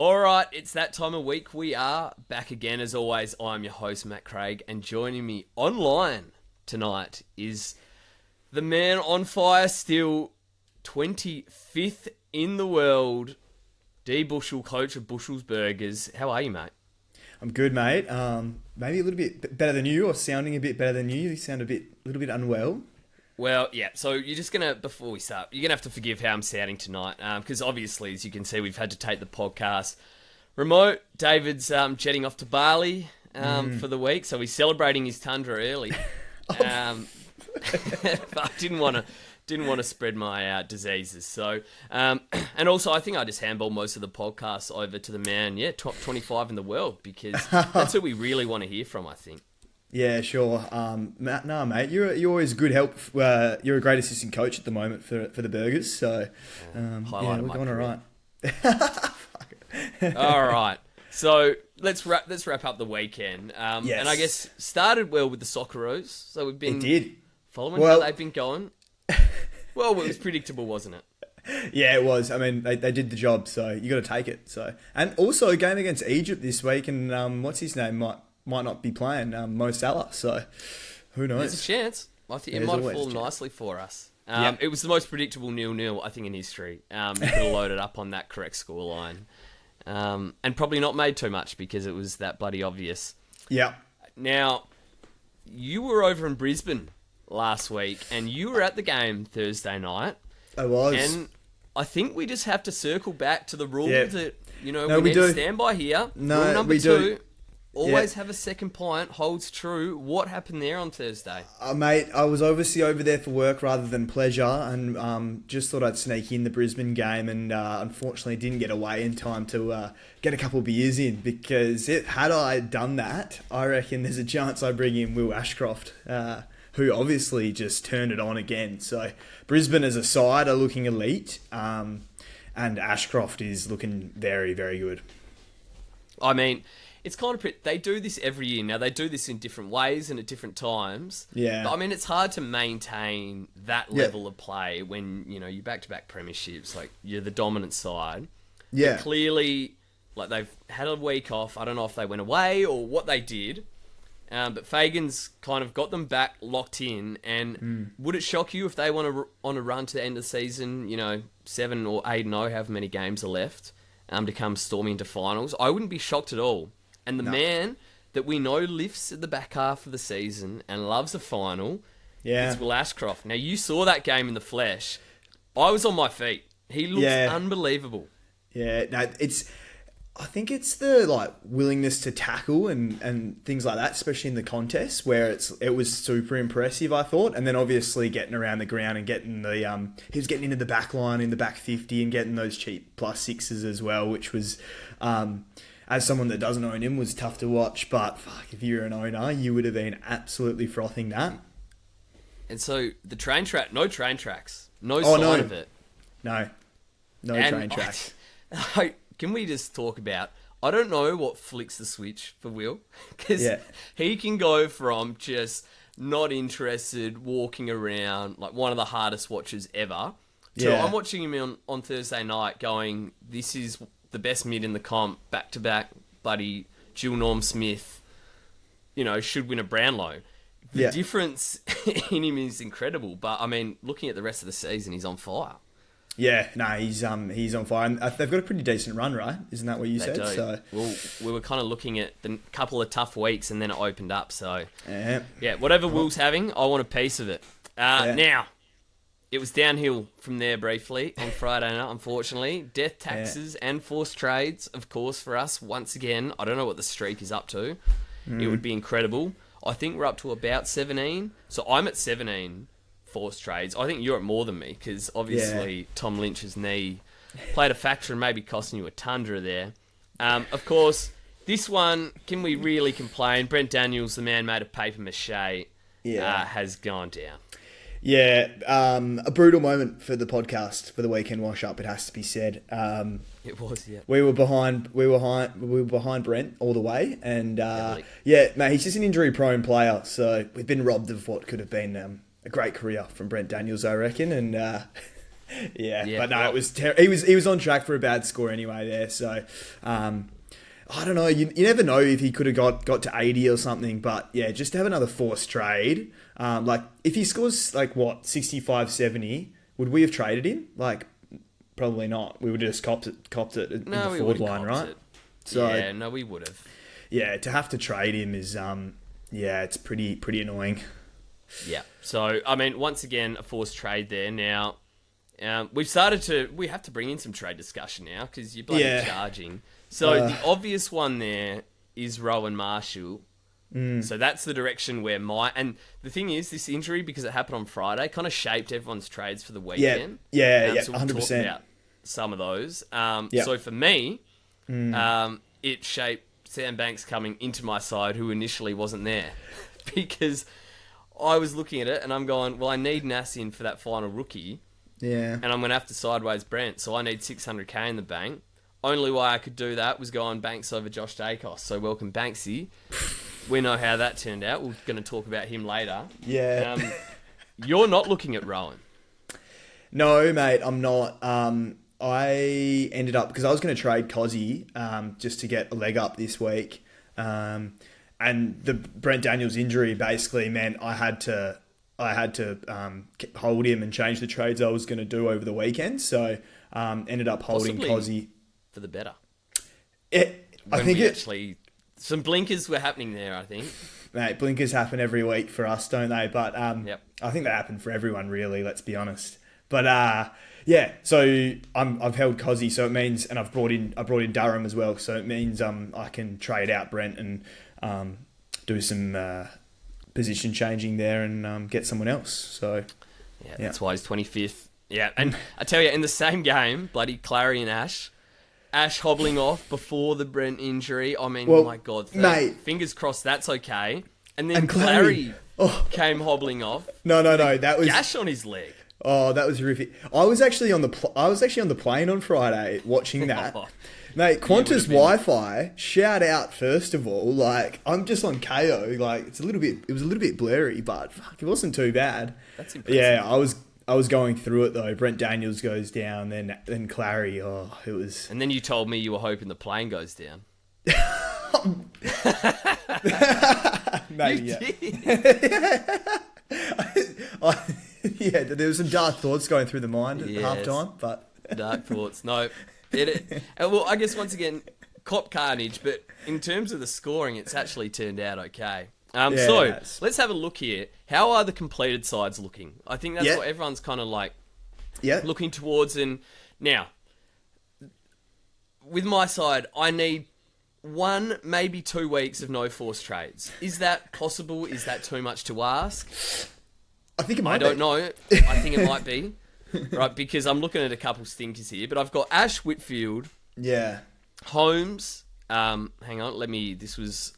All right, it's that time of week. We are back again. As always, I'm your host, Matt Craig, and joining me online tonight is the man on fire still, 25th in the world, D. Bushel, coach of Bushel's Burgers. How are you, mate? I'm good, mate. Maybe a little bit better than you, or sounding a bit better than you. You sound a little bit unwell. Well, yeah, so you're just going to, before we start, you're going to have to forgive how I'm sounding tonight, because obviously, as you can see, we've had to take the podcast remote. David's jetting off to Bali for the week, so he's celebrating his tundra early. But I didn't want to spread my diseases. So, and also, I think I just handball most of the podcasts over to the man, top 25 in the world, because that's who we really want to hear from, I think. Yeah, sure. Matt, no, mate, you're always good help. You're a great assistant coach at the moment for the Burgers, so we're going all right. All right. So let's wrap up the weekend. Yes. And I guess started well with the Socceroos. So we've been following how they've been going. Well, it was predictable, wasn't it? Yeah, it was. I mean, they did the job, so you got to take it. So, and also a game against Egypt this week, and what's his name might not be playing, Mo Salah. So, who knows? There's a chance. I think it might have fallen nicely for us. It was the most predictable 0-0, I think, in history. You could have loaded up on that correct scoreline. And probably not made too much because it was that bloody obvious. Yeah. Now, you were over in Brisbane last week, and you were at the game Thursday night. I was. And I think we just have to circle back to the rule that, we need do. to stand by here. No, rule number we 2. do. Always have a second pint, holds true. What happened there on Thursday? Mate, I was obviously over there for work rather than pleasure, and just thought I'd sneak in the Brisbane game, and unfortunately didn't get away in time to get a couple of beers in, because had I done that, I reckon there's a chance I bring in Will Ashcroft, who obviously just turned it on again. So Brisbane as a side are looking elite, and Ashcroft is looking very, very good. I mean, it's kind of... They do this every year. Now, they do this in different ways and at different times. Yeah. But, I mean, it's hard to maintain that level of play when, you back-to-back premierships, like, you're the dominant side. Yeah. But clearly, like, they've had a week off. I don't know if they went away or what they did. But Fagan's kind of got them back locked in. And would it shock you if they want on a run to the end of the season, 7 or 8-0, however many games are left, to come storming into finals? I wouldn't be shocked at all. And the man that we know lifts at the back half of the season and loves a final is Will Ashcroft. Now, you saw that game in the flesh. I was on my feet. He looks unbelievable. Yeah, no, I think it's the willingness to tackle and things like that, especially in the contest where it was super impressive, I thought. And then obviously getting around the ground and getting he was getting into the back line in the back 50 and getting those cheap +6s as well, which was as someone that doesn't own him, was tough to watch. But fuck, if you're an owner, you would have been absolutely frothing that. And so the no train tracks, no sign of it. No train tracks. Can we just talk about... I don't know what flicks the switch for Will, because he can go from just not interested, walking around, like one of the hardest watchers ever, to I'm watching him on Thursday night going, this is the best mid in the comp, back-to-back, buddy, Jill Norm Smith, should win a Brownlow. The difference in him is incredible, but, I mean, looking at the rest of the season, he's on fire. Yeah, no, he's on fire. And they've got a pretty decent run, right? Isn't that what you said? Do. So, well, we were kind of looking at the couple of tough weeks, and then it opened up. So, whatever Will's having, I want a piece of it. Now, it was downhill from there briefly on Friday night, unfortunately. Death taxes and forced trades, of course, for us. Once again, I don't know what the streak is up to. It would be incredible. I think we're up to about 17. So I'm at 17 forced trades. I think you're at more than me, because obviously Tom Lynch's knee played a factor and maybe costing you a tundra there. Of course, this one, can we really complain? Brent Daniels, the man made of paper mache, has gone down. Yeah, a brutal moment for the podcast, for the weekend wash-up, it has to be said. It was, yeah. We were behind Brent all the way, and mate, he's just an injury-prone player, so we've been robbed of what could have been a great career from Brent Daniels, I reckon, and But no, it was he was on track for a bad score anyway there. So, I don't know. You never know if he could have got to 80 or something. But yeah, just to have another forced trade. Like if he scores like 65, 70, would we have traded him? Like probably not. We would have just copped it in the forward line, right? So yeah, no, we would have. Yeah, to have to trade him is it's pretty annoying. Yeah. So I mean, once again, a forced trade there. Now, we have to bring in some trade discussion now because you're bloody charging. So the obvious one there is Rowan Marshall. So that's the direction where and the thing is, this injury, because it happened on Friday, kind of shaped everyone's trades for the weekend. So we'll 100%. Talk about some of those. So for me, it shaped Sam Banks coming into my side, who initially wasn't there, because I was looking at it and I'm going, well, I need Nass in for that final rookie. Yeah. And I'm going to have to sideways Brent, so I need 600k in the bank. Only way I could do that was go on Banks over Josh Dacos. So welcome Banksy. We know how that turned out. We're going to talk about him later. Yeah. You're not looking at Rowan. No, mate, I'm not. I ended up, because I was going to trade Cozzy just to get a leg up this week. And the Brent Daniels injury basically meant I had to hold him and change the trades I was going to do over the weekend. So ended up holding Cozzy. For the better. Some blinkers were happening there, I think. Mate, blinkers happen every week for us, don't they? But I think they happen for everyone, really, let's be honest. But so I've held Cozzy, so it means, and I brought in Durham as well, so it means I can trade out Brent and do some position changing there and get someone else. So that's why he's 25th. Yeah, and I tell you, in the same game, bloody Clary and Ash hobbling off before the Brent injury. I mean, my God, mate, fingers crossed that's okay. And then Clary came hobbling off. No, that was gash on his leg. Oh, that was horrific. I was actually on the plane on Friday watching that. Mate, Qantas Wi-Fi, shout out first of all. Like, I'm just on KO. Like, it was a little bit blurry, but fuck, it wasn't too bad. That's impressive. Yeah, I was going through it though. Brent Daniels goes down, then Clary. Oh, it was. And then you told me you were hoping the plane goes down. Maybe, there was some dark thoughts going through the mind at halftime, but dark thoughts. No, well, I guess once again, cop carnage. But in terms of the scoring, it's actually turned out okay. So let's have a look here. How are the completed sides looking? I think that's what everyone's kind of like looking towards. And now, with my side, I need 1, maybe 2 weeks of no forced trades. Is that possible? Is that too much to ask? I think it might be. I don't know. I think it might be. Right, because I'm looking at a couple stinkers here. But I've got Ash Whitfield. Yeah. Holmes. Hang on. This was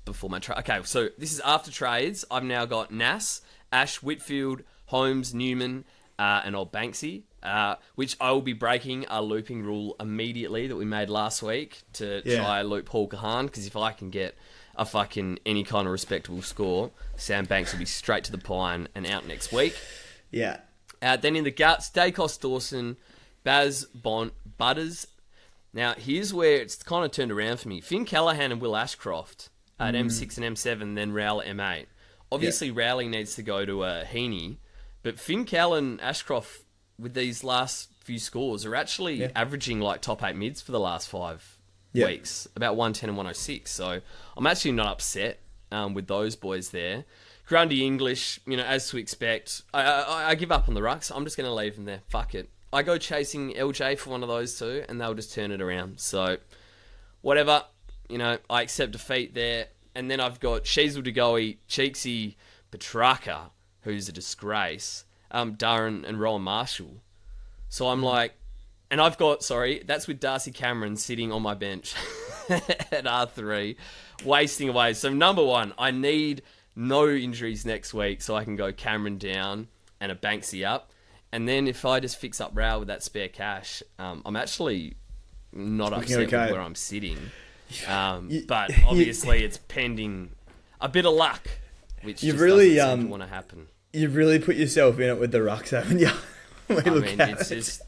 before my trade. Okay, so this is after trades. I've now got Nass, Ash, Whitfield, Holmes, Newman, and old Banksy, which I will be breaking our looping rule immediately that we made last week to try loop Paul Kahan, because if I can get a fucking any kind of respectable score, Sam Banks will be straight to the pine and out next week. Yeah. Then in the guts, Dacos Dawson, Baz Bont, Butters. Now, here's where it's kind of turned around for me. Finn Callahan and Will Ashcroft at M6 and M7, then Rowell at M8. Obviously, Rowley needs to go to Heaney, but Finn Cal and Ashcroft, with these last few scores, are actually averaging like top 8 mids for the last 5 weeks, about 110 and 106. So I'm actually not upset with those boys there. Grundy English, as to expect, I give up on the rucks. I'm just going to leave them there. Fuck it. I go chasing LJ for one of those two, and they'll just turn it around. So whatever. I accept defeat there. And then I've got Sheezel DeGoey, Cheeksy, Petrarca, who's a disgrace, Darren and Rowan Marshall. So I'm like, and I've got, that's with Darcy Cameron sitting on my bench at R3, wasting away. So number one, I need no injuries next week so I can go Cameron down and a Banksy up. And then if I just fix up Rao with that spare cash, I'm actually not upset with where I'm sitting. But obviously it's pending a bit of luck, which just doesn't seem to want to happen. You've really put yourself in it with the rucks, haven't you? It's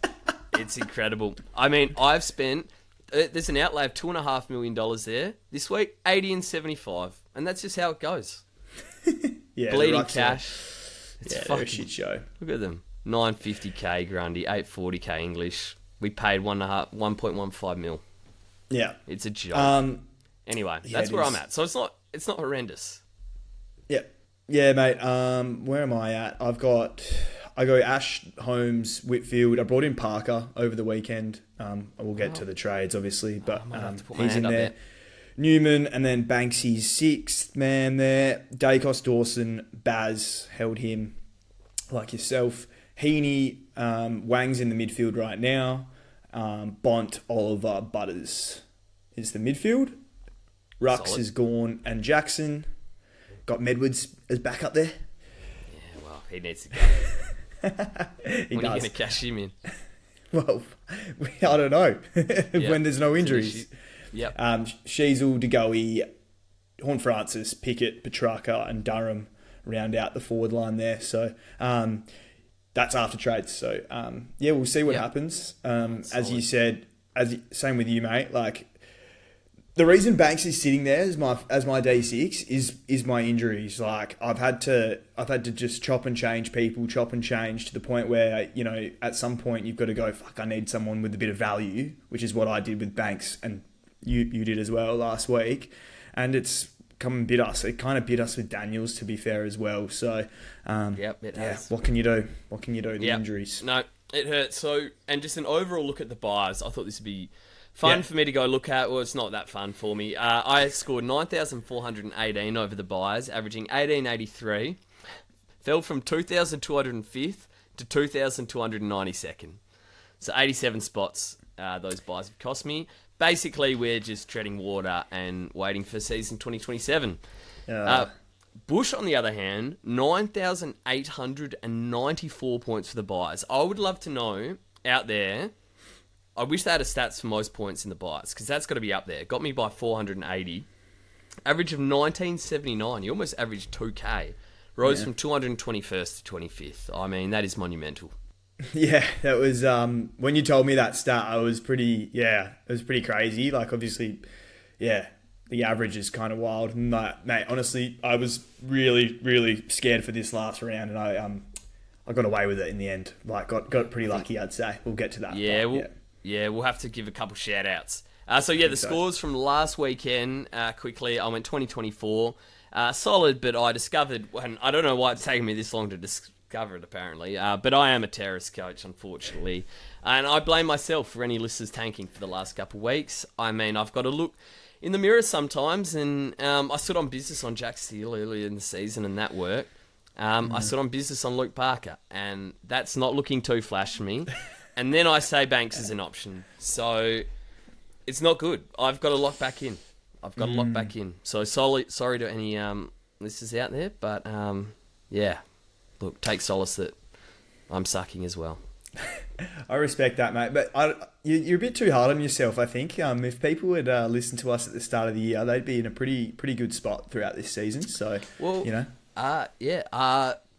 incredible. I mean, I've spent, there's an outlay of $2.5 million there this week, 80 and 75, and that's just how it goes. Bleeding cash. It's fucking a shit show. Look at them. 950k Grundy, 840k English. We paid 1.15 mil. Yeah, it's a joke. Anyway, that's where I'm at. So it's not horrendous. Yeah, mate. Where am I at? I go Ash, Holmes, Whitfield. I brought in Parker over the weekend. I will get to the trades, obviously, but he's in there. Newman, and then Banksy's sixth man there. Dacos, Dawson, Baz held him like yourself. Heaney, Wang's in the midfield right now. Bont, Oliver, Butters is the midfield. Rux is gone, and Jackson. Got Medwards as back up there. Yeah, well, he needs to go. When are you going to cash him in? Well, I don't know. When there's no injuries. Yep. Sheasel, DeGoey, Horn-Francis, Pickett, Petrarca, and Durham round out the forward line there. So that's after trades. So we'll see what happens. As you said, same with you, mate. Like, the reason Banks is sitting there as my D6 is my injuries. Like, I've had to just chop and change to the point where, you know, at some point you've got to go, fuck, I need someone with a bit of value, which is what I did with Banks, and you did as well last week. And it's come and bit us. It kind of bit us with Daniels, to be fair, as well. So it has. What can you do? The injuries. No, it hurts. So, and just an overall look at the buys, I thought this would be fun for me to go look at. Well, it's not that fun for me. I scored 9,418 over the buys, averaging 1883. Fell from 2,205th to 2,292nd. So 87 spots those buys have cost me. Basically, we're just treading water and waiting for season 2027. Bush, on the other hand, 9,894 points for the buys. I would love to know out there. I wish they had a stats for most points in the buys, because that's got to be up there. Got me by 480. Average of 1979. You almost averaged 2K. Rose from 221st to 25th. I mean, that is monumental. Yeah, that was, when you told me that stat, it was pretty crazy. Like, obviously, the average is kind of wild. Mate, honestly, I was really, really scared for this last round, and I got away with it in the end. Like, got pretty lucky, I'd say. We'll get to that. We'll have to give a couple shout-outs. The scores from last weekend, quickly, I went 2024. Solid, but I discovered, and I don't know why it's taken me this long to discover it, apparently, but I am a terrorist coach, unfortunately. And I blame myself for any listeners tanking for the last couple of weeks. I mean, I've got to look in the mirror sometimes, and I stood on business on Jack Steele earlier in the season, and that worked. I stood on business on Luke Parker, and that's not looking too flash for me. And then I say Banks is an option. So it's not good. I've got to lock back in. So sorry to any listeners out there, but look, take solace that I'm sucking as well. I respect that, mate. But you're a bit too hard on yourself, I think. If people would listen to us at the start of the year, they'd be in a pretty good spot throughout this season. So, you know.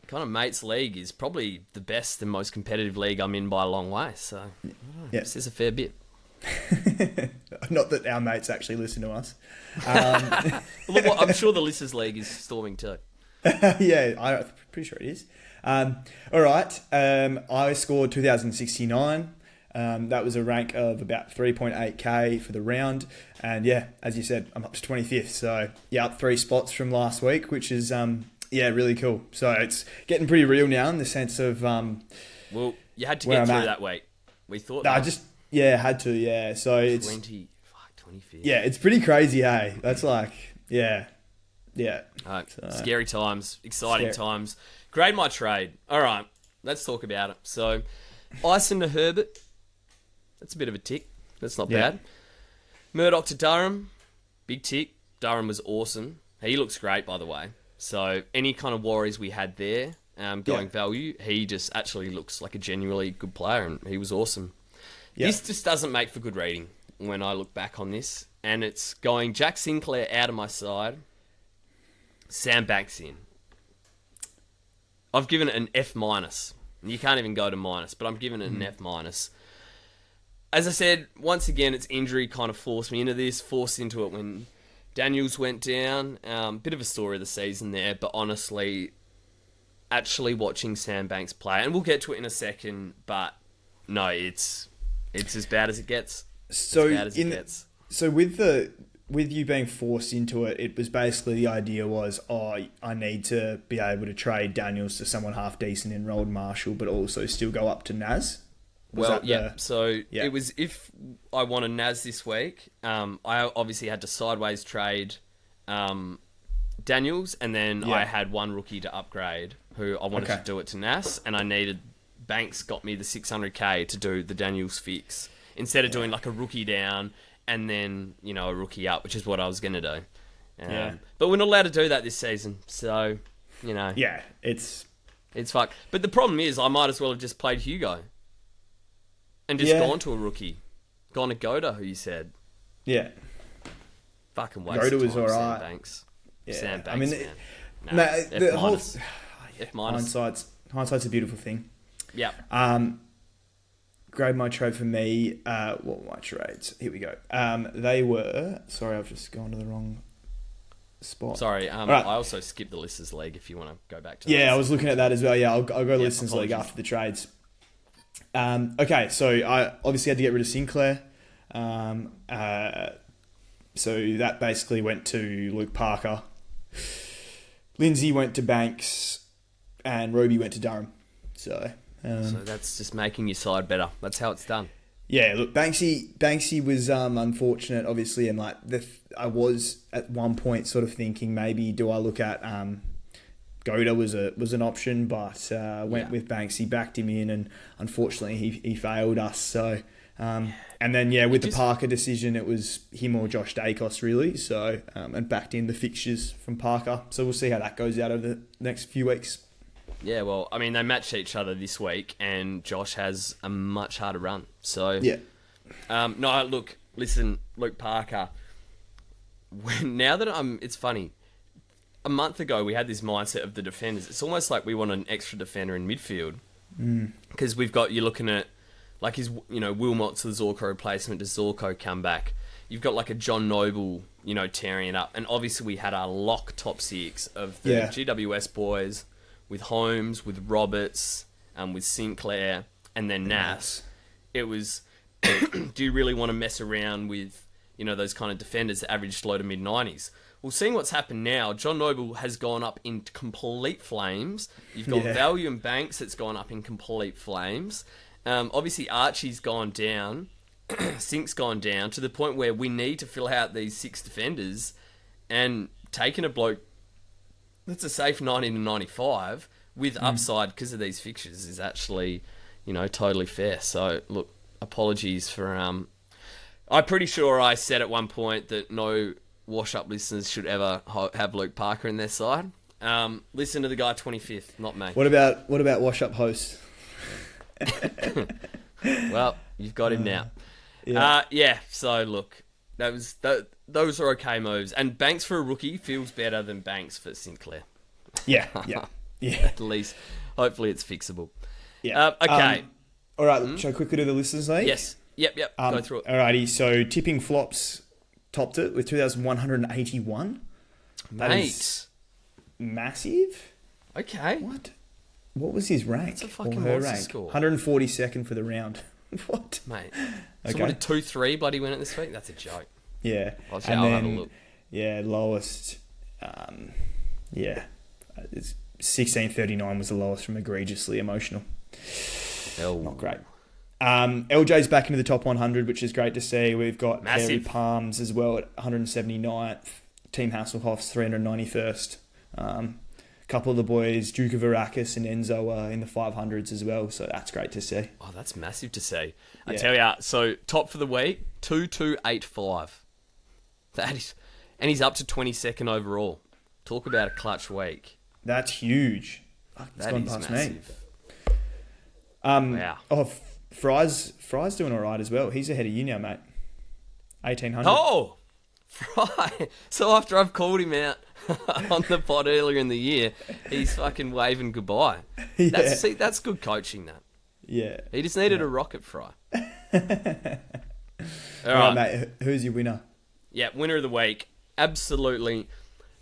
Kind of Mates League is probably the best and most competitive league I'm in by a long way. So, this is a fair bit. Not that our mates actually listen to us. I'm sure the Listeners League is storming too. I'm pretty sure it is. All right. I scored 2,069. That was a rank of about 3.8k for the round. And as you said, I'm up to 25th. So up 3 spots from last week, which is really cool. So it's getting pretty real now in the sense of well, you had to get through that week. We thought I just had to. So it's 25th. It's pretty crazy, hey. That's like scary times, exciting times. Grade my trade. All right, let's talk about it. So, Ison to Herbert. That's a bit of a tick. That's not bad. Murdoch to Durham. Big tick. Durham was awesome. He looks great, by the way. So, any kind of worries we had there, going value, he just actually looks like a genuinely good player, and he was awesome. Yeah. This just doesn't make for good reading when I look back on this, and it's going Jack Sinclair out of my side, Sam Banks in. I've given it an F-. You can't even go to minus, but I'm giving it an F minus. As I said, once again, its injury kind of forced me into this, forced into it when Daniels went down. Bit of a story of the season there, but honestly, actually watching Sam Banks play, and we'll get to it in a second, but no, it's as bad as it gets. So with you being forced into it, it was basically the idea was, I need to be able to trade Daniels to someone half decent in Roald Marshall, but also still go up to Naz. It was if I wanted Naz this week, I obviously had to sideways trade Daniels, and then I had one rookie to upgrade who I wanted to do it to Naz, and I needed Banks got me the 600k to do the Daniels fix instead of doing like a rookie down and then a rookie up, which is what I was going to do. But we're not allowed to do that this season, so it's fucked. But the problem is, I might as well have just played Hugo. And just gone to a rookie. Gone to Goda, who you said. Yeah. Fucking waste of time, was alright. Sam Banks. Yeah. Sam Banks, I mean, man. the whole... F minus. Hindsight's a beautiful thing. Yeah. Grade my trade for me. What were my trades? Here we go. They were... Sorry, I've just gone to the wrong spot. Sorry, right. I also skipped the Listeners League if you want to go back to that. Yeah, I was looking at that as well. Yeah, I'll go to Listeners League after the trades. Okay, so I obviously had to get rid of Sinclair. So that basically went to Luke Parker. Lindsay went to Banks, and Roby went to Durham. So that's just making your side better. That's how it's done. Yeah, look, Banksy was unfortunate, obviously, and I was at one point sort of thinking maybe do I look at Goda was an option, but went with Banksy, backed him in, and unfortunately he failed us. So and then with the Parker decision, it was him or Josh Dacos really. So and backed in the fixtures from Parker. So we'll see how that goes out over the next few weeks. Yeah, well, I mean, they matched each other this week, and Josh has a much harder run. So no, look, listen, Luke Parker. Now that it's funny. A month ago, we had this mindset of the defenders. It's almost like we want an extra defender in midfield. Because you're looking at, like his, Wilmot's the Zorko replacement. Does Zorko come back? You've got like a John Noble, tearing it up. And obviously we had our lock top six of the GWS boys with Holmes, with Roberts, with Sinclair, and then Nas. It was, do you really want to mess around with, those kind of defenders that averaged low to mid-90s? Well, seeing what's happened now, John Noble has gone up in complete flames. You've got Value and Banks that's gone up in complete flames. Obviously, Archie's gone down. Sink's gone down to the point where we need to fill out these 6 defenders, and taking a bloke that's a safe 90 to 95 with upside because of these fixtures is actually, totally fair. So, look, apologies for... I'm pretty sure I said at one point that no... Wash-up listeners should ever have Luke Parker in their side. Listen to the guy 25th, not me. What about Wash-up hosts? Well, you've got him now. So look, those are okay moves. And Banks for a rookie feels better than Banks for Sinclair. Yeah. At least, hopefully it's fixable. Yeah. Okay. All right, shall I quickly do the listeners' league? Yes. Yep. Go through it. Alrighty, so tipping flops topped it with 2,181. That is massive. Okay. What was his rank? That's a fucking monster score. 142nd for the round. What? Mate. So what did 2-3 bloody win it this week? That's a joke. Yeah. I'll have a look. Yeah, lowest. It's 1639 was the lowest from egregiously emotional. Not great. LJ's back into the top 100, which is great to see. We've got Harry Palms as well at 179th. Team Hasselhoff's 391st. A couple of the boys, Duke of Arrakis and Enzo, are in the 500s as well, so that's great to see. Oh, that's massive to see. I tell you, so top for the week, 2285. That is, and he's up to 22nd overall. Talk about a clutch week. That's huge. It's gone past massive. Me. Wow. Oh, Fry's doing all right as well. He's ahead of you now, mate. 1800. Oh, Fry. So after I've called him out on the pod earlier in the year, he's fucking waving goodbye. Yeah. That's good coaching, that. Yeah. He just needed a rocket fry. All right, mate. Who's your winner? Yeah, winner of the week. Absolutely.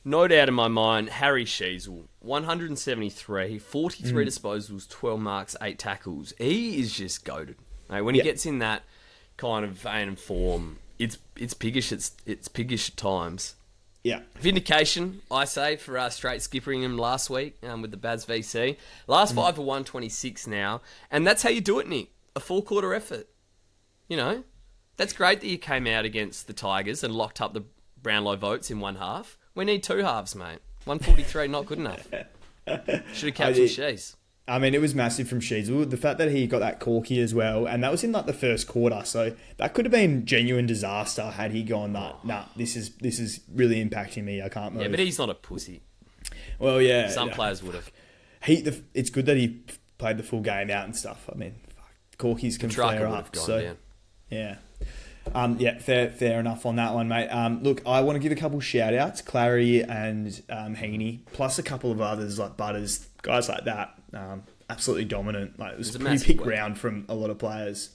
No doubt in my mind, Harry Sheasel. 173, 43 disposals, 12 marks, 8 tackles. He is just goated. Mate, when he gets in that kind of vein and form, it's piggish. It's piggish at times. Yeah. Vindication, I say, for straight skippering him last week with the Baz VC. Last 5 for 126 now. And that's how you do it, Nick. A full quarter effort. You know, that's great that you came out against the Tigers and locked up the Brownlow votes in one half. We need 2 halves, mate. 143, not good enough. Should have captured Shees. I mean, it was massive from Sheasel. The fact that he got that corky as well, and that was in like the first quarter, so that could have been genuine disaster had he gone, nah, this is really impacting me. I can't move. Yeah, but he's not a pussy. Well, yeah. Some players would have. It's good that he played the full game out and stuff. I mean, corkies can flare up. So, down. Yeah. Fair enough on that one, mate. Look, I want to give a couple shout-outs, Clary and Heaney, plus a couple of others like Butters, guys like that. Absolutely dominant. Like, it was a pretty big round from a lot of players.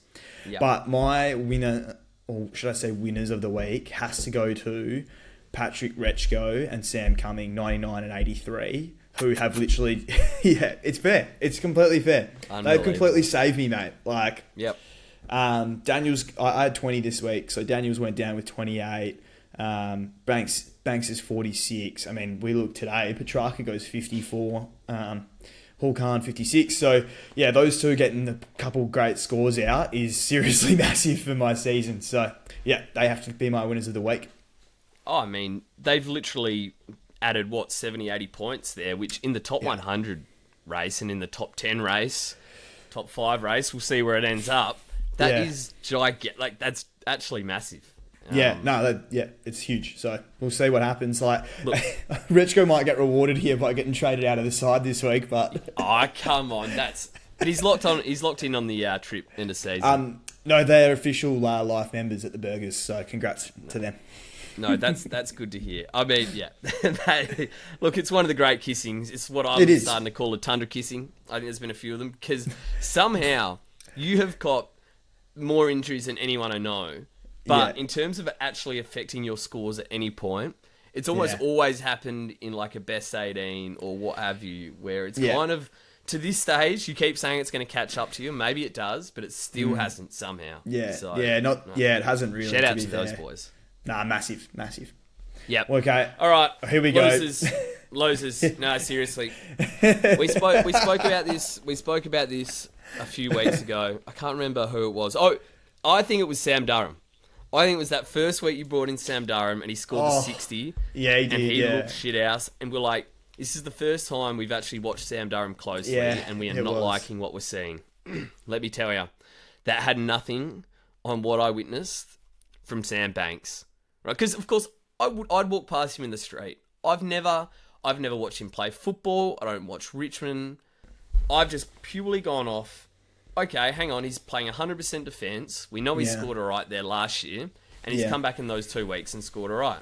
Yep. But my winner, or should I say winners of the week, has to go to Patrick Rechko and Sam Cumming, 99 and 83, who have literally... yeah, it's fair. It's completely fair. They've completely saved me, mate. Like... Yep. Daniels, I had 20 this week, so Daniels went down with 28. Banks is 46. I mean, we look today, Petrarca goes 54. Hawkan 56. So yeah, those two getting a couple great scores out is seriously massive for my season. So yeah, they have to be my winners of the week. Oh, I mean, they've literally added 70, 80 points there, which in the top 100 race and in the top 10 race, top 5 race, we'll see where it ends up. That is gigantic. Like, that's actually massive. It's huge. So we'll see what happens. Like, look, Rechko might get rewarded here by getting traded out of the side this week, but come on, but he's locked in on the trip into season. No, they're official life members at the Burgers. So congrats to them. No, that's good to hear. I mean, yeah. Look, it's one of the great kissings. It's what I'm starting to call a tundra kissing. I think there's been a few of them because somehow you have got more injuries than anyone I know. But in terms of actually affecting your scores at any point, it's almost always happened in like a best 18 or what have you, where it's kind of, to this stage, you keep saying it's going to catch up to you. Maybe it does, but it still hasn't somehow. Yeah, so, it hasn't really. Shout out to those boys. Nah, massive. Yep. Okay. All right. Here we go. Losers. No, seriously. We spoke about this. We spoke about this a few weeks ago. I can't remember who it was. Oh, I think it was Sam Durham. I think it was that first week you brought in Sam Durham and he scored the 60. Yeah, he did. And he looked shit house. And we're like, this is the first time we've actually watched Sam Durham closely and we are not liking what we're seeing. Let me tell you, that had nothing on what I witnessed from Sam Banks. Right? Because, of course, I'd walk past him in the street. I've never watched him play football. I don't watch Richmond. I've just purely gone off, okay, hang on, he's playing 100% defence. We know he scored all right there last year, and he's come back in those 2 weeks and scored all right.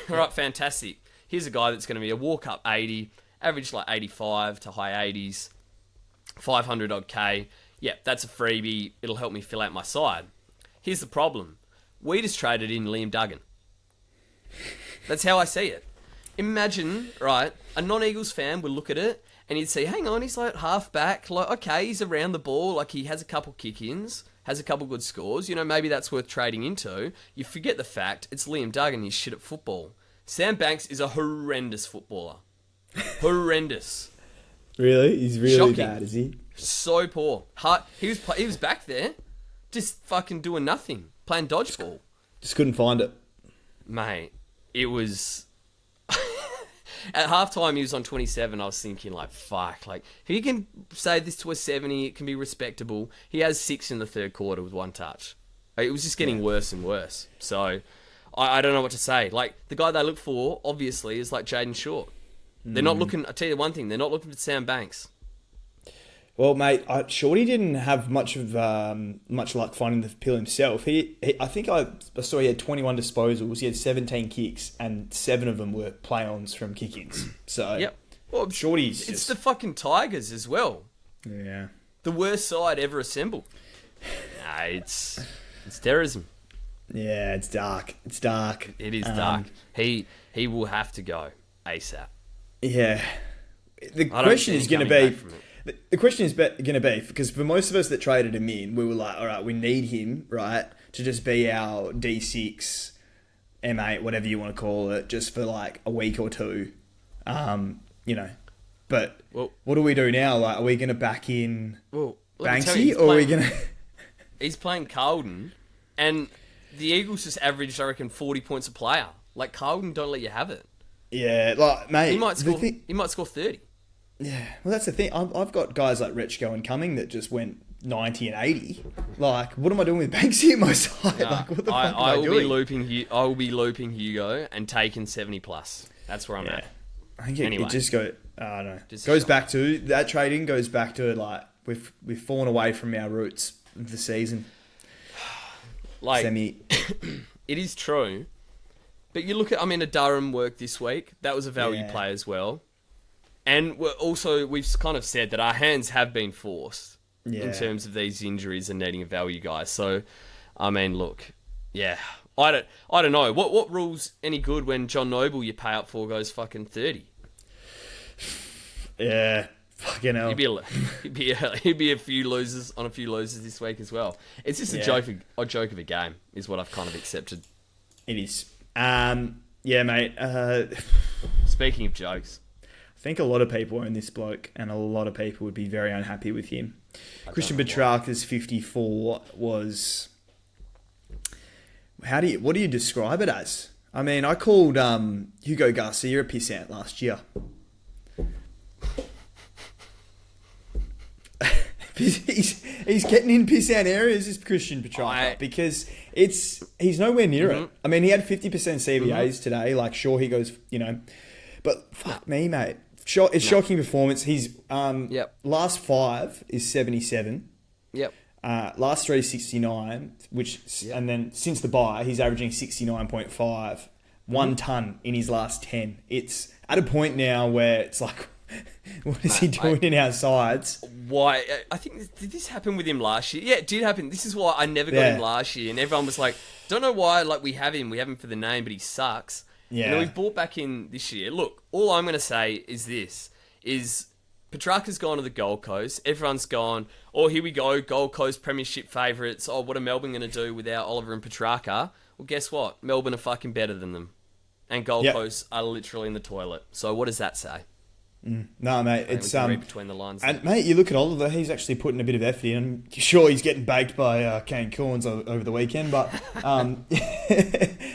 All right, fantastic. Here's a guy that's going to be a walk-up 80, average like 85 to high 80s, 500 odd K. Yeah, that's a freebie. It'll help me fill out my side. Here's the problem. We just traded in Liam Duggan. That's how I see it. Imagine, right, a non-Eagles fan would look at it and he'd see, hang on, he's like half back. Like, okay, he's around the ball. Like, he has a couple kick-ins, has a couple good scores. You know, maybe that's worth trading into. You forget the fact it's Liam Duggan. He's shit at football. Sam Banks is a horrendous footballer. Horrendous. Really? He's really shocking. Bad, is he? So poor. He was back there, just fucking doing nothing, playing dodgeball. Just couldn't find it. Mate, it was... At halftime, he was on 27. I was thinking, like, fuck. Like, if he can say this to a 70, it can be respectable. He has 6 in the third quarter with 1 touch. It was just getting worse and worse. So, I don't know what to say. Like, the guy they look for, obviously, is like Jaden Short. They're not looking... I'll tell you one thing. They're not looking for Sam Banks. Well, mate, Shorty didn't have much luck finding the pill himself. I think I saw he had 21 disposals. He had 17 kicks, and 7 of them were play-ons from kick-ins. So, yep. Well, Shorty's it's the fucking Tigers as well. Yeah. The worst side ever assembled. Nah, it's terrorism. Yeah, it's dark. It's dark. It is dark. He will have to go ASAP. Yeah. The question is going to be... The question is going to be, because for most of us that traded him in, we were like, all right, we need him, right, to just be our D6, M8, whatever you want to call it, just for like a week or two, you know. But what do we do now? Like, are we going to back in Banksy, or are we going to... He's playing Carlton, and the Eagles just averaged, I reckon, 40 points a player. Like, Carlton don't let you have it. Yeah, like, mate... He might score 30. Yeah, well, that's the thing. I've got guys like Rechko and Cumming that just went 90 and 80. Like, what am I doing with Banksy at my side? No, like, what the fuck am I doing? I will be looping Hugo and taking 70 plus. That's where I'm at. I think it just goes... I don't know. Goes back to... That trading goes back to, like, we've fallen away from our roots of the season. Like, it is true. But you look at... I mean, a Durham worked this week. That was a value play as well. And we've kind of said that our hands have been forced in terms of these injuries and needing a value guy. So, I mean, look, I don't know. What rule's any good when John Noble you pay up for goes fucking 30? Yeah, fucking hell. He'd be a few losers this week as well. It's just a joke of a game, is what I've kind of accepted. It is. Yeah, mate. Speaking of jokes. I think a lot of people own this bloke, and a lot of people would be very unhappy with him. Christian Petrarca's 54 was... What do you describe it as? I mean, I called Hugo Garcia a pissant last year. He's getting in pissant areas, is Christian Petrarca, because he's nowhere near it. I mean, he had 50% CBAs today. Like, sure, he goes, you know... But fuck me, mate. Shocking performance. He's last 5 is 77. Yep. Last 3 is 69, and then since the bye, he's averaging 69.5. 1 ton in his last 10. It's at a point now where it's like, what is he doing in our sides? Why? I think, did this happen with him last year? Yeah, it did happen. This is why I never got him last year, and everyone was like, don't know why, like, we have him for the name, but he sucks. Yeah. And we've brought back in this year. Look, all I'm going to say is this, is Petrarca's gone to the Gold Coast. Everyone's gone, oh, here we go, Gold Coast premiership favourites. Oh, what are Melbourne going to do without Oliver and Petrarca? Well, guess what? Melbourne are fucking better than them. And Gold Coast are literally in the toilet. So what does that say? No, mate, it's read between the lines. And mate, you look at Oliver; he's actually putting a bit of effort in. I'm sure he's getting baked by Kane Corns over the weekend, but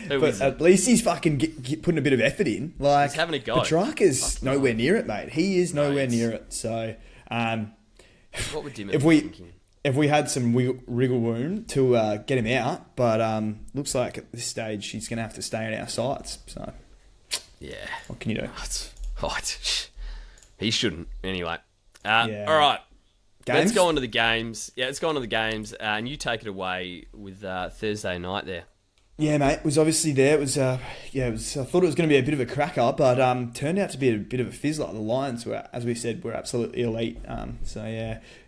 but at least he's fucking putting a bit of effort in. Like, he's having a go. Petrarca's nowhere near it, mate. He is nowhere near it. So, what would Dimmer be thinking? If we had some wriggle room to get him out, but looks like at this stage he's going to have to stay in our sights. So, yeah, what can you do? He shouldn't. Anyway. All right. Games? Let's go on to the games. Yeah, let's go on to the games. And you take it away with Thursday night there. Yeah, mate. It was obviously there. It was, I thought it was going to be a bit of a cracker, but turned out to be a bit of a fizzler. The Lions were, as we said, were absolutely elite.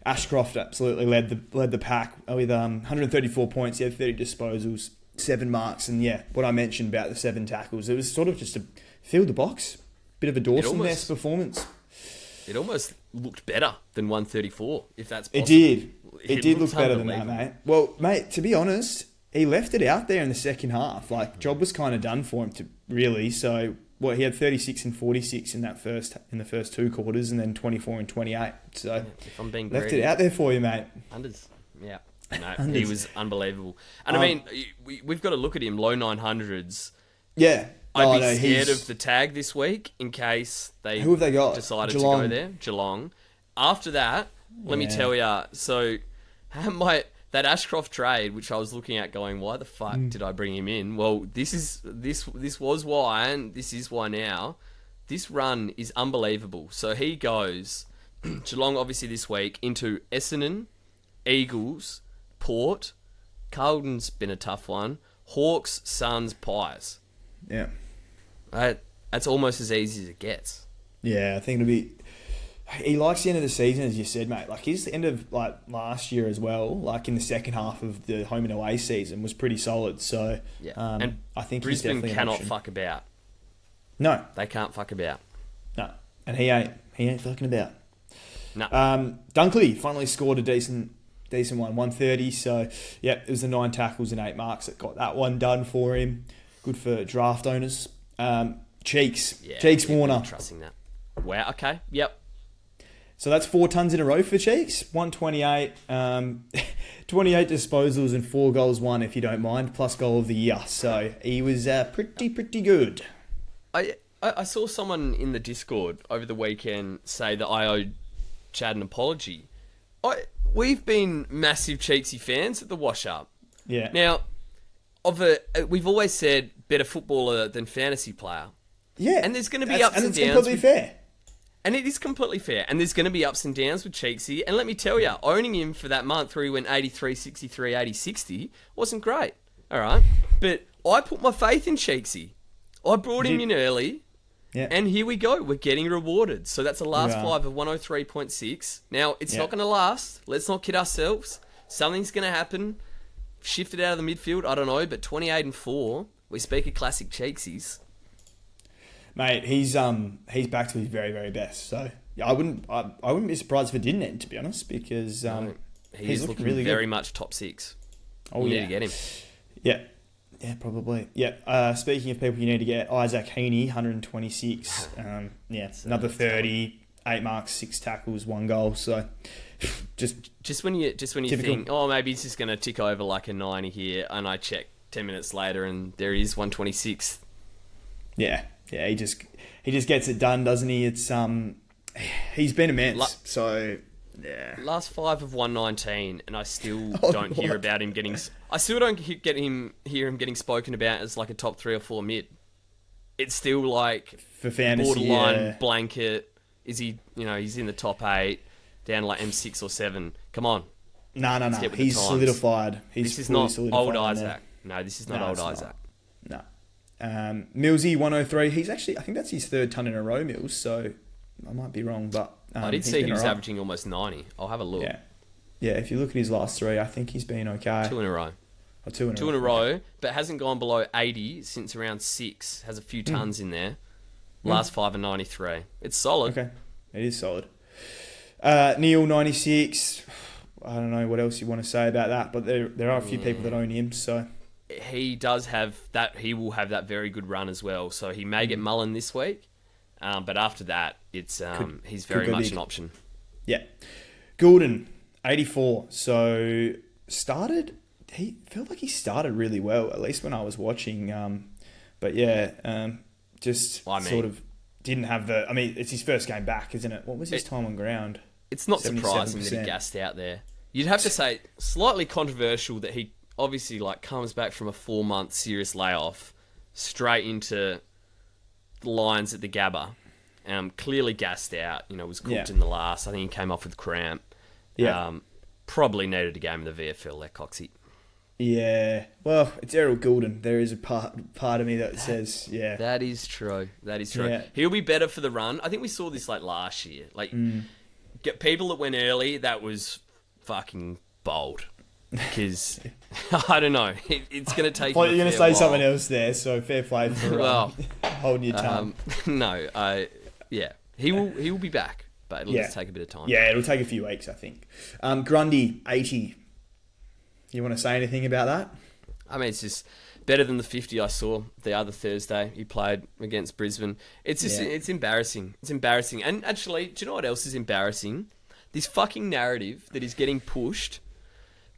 Ashcroft absolutely led the pack with 134 points. He had 30 disposals, 7 marks, and what I mentioned about the 7 tackles. It was sort of just a fill the box. Bit of a Dawson-esque performance. It almost looked better than 134, if that's possible. It did. It did look better than that, mate. Well, mate, to be honest, he left it out there in the second half. Like, job was kind of done for him, really. So, he had 36 and 46 in the first 2 quarters, and then 24 and 28. So, if I'm being left it out there for you, mate. Unders. Yeah. No, he was unbelievable. And I mean, we've got to look at him, low 900s. Yeah. I'd be scared of the tag this week in case they decided to go there. Geelong. After that, let me tell you. So, that Ashcroft trade, which I was looking at, going, why the fuck did I bring him in? Well, this was why, and this is why now. This run is unbelievable. So he goes Geelong, obviously, this week, into Essendon, Eagles, Port. Carlton's been a tough one. Hawks, Suns, Pies. Yeah. That's almost as easy as it gets. Yeah, I think it'll be... He likes the end of the season, as you said, mate. Like, his end of last year as well, like in the second half of the home and away season, was pretty solid. So, yeah. And I think Brisbane he's definitely cannot fuck about. No. They can't fuck about. No. And he ain't fucking about. No. Dunkley finally scored a decent one, 130. So, yeah, it was the 9 tackles and 8 marks that got that one done for him. Good for draft owners. Cheeks. Yeah, Cheeks Warner. Trusting that. Wow, okay. Yep. So that's 4 tons in a row for Cheeks. 128. 28 disposals and 4 goals won, if you don't mind, plus goal of the year. So he was pretty good. I saw someone in the Discord over the weekend say that I owed Chad an apology. We've been massive Cheeksy fans at the Wash Up. Yeah. Now, we've always said better footballer than fantasy player. Yeah. And there's going to be ups and downs. And it's completely fair. And it is completely fair. And there's going to be ups and downs with Cheeksy. And let me tell you, owning him for that month where he went 83, 63, 80, 60 wasn't great. All right. But I put my faith in Cheeksy. I brought him in early. Yeah. And here we go. We're getting rewarded. So that's a last 5 of 103.6. Now, it's not going to last. Let's not kid ourselves. Something's going to happen. Shifted out of the midfield. I don't know. But 28 and 4. We speak of classic Cheeksies. Mate, he's back to his very, very best. So yeah, I wouldn't be surprised if it didn't end, to be honest, because he's looking really very much top 6. Oh, you need to get him. Yeah, probably. Yeah. Speaking of people you need to get, Isaac Heaney, 126. Another 30, 8 marks, 6 tackles, 1 goal. So just when you think, oh, maybe he's just going to tick over like a 90 here, and I check 10 minutes later, and there he is, 126. Yeah. Yeah, he just gets it done, doesn't he? It's he's been immense. So yeah, last 5 of 119, and I still don't hear about him getting. I still don't hear him getting spoken about as like a top 3 or 4 mid. It's still like for fantasy, borderline blanket. Is he? He's in the top 8, down like M6 or 7. Come on. No. He's solidified. This is not old Isaac. No, this is not old Isaac. No. Millsy 103. He's actually, I think that's his 3rd ton in a row, Mills. So I might be wrong, but I did see he was averaging almost 90. I'll have a look. Yeah. If you look at his last 3, I think he's been okay. 2 in a row. Oh, 2 in a row, but hasn't gone below 80 since around 6. Has a few tons in there. Last 5 are 93. It's solid. Okay, it is solid. Neil 96. I don't know what else you want to say about that, but there are a few people that own him, so. He does have that. He will have that very good run as well. So he may get Mullen this week, but after that, it's he's very much an option. Yeah, Goulden 84. So he felt like he started really well, at least when I was watching. But yeah, sort of didn't have the. I mean, it's his first game back, isn't it? What was his time on ground? It's not surprising that he gassed out there. You'd have to say slightly controversial that he. Obviously, comes back from a 4-month serious layoff, straight into the Lions at the Gabba. Clearly gassed out. Was cooked in the last. I think he came off with cramp. Yeah. Probably needed a game of the VFL there, Coxie. Yeah. Well, it's Errol Goulden. There is a part of me that says, yeah. That is true. Yeah. He'll be better for the run. I think we saw this last year. Get people that went early. That was fucking bold. Because I don't know, it's going to take. Well, you're going to say something else there, so fair play for holding your tongue. He will be back, but it'll just take a bit of time. Yeah, it'll take a few weeks, I think. Grundy 80. You want to say anything about that? I mean, it's just better than the 50 I saw the other Thursday. He played against Brisbane. It's just it's embarrassing. It's embarrassing. And actually, do you know what else is embarrassing? This fucking narrative that is getting pushed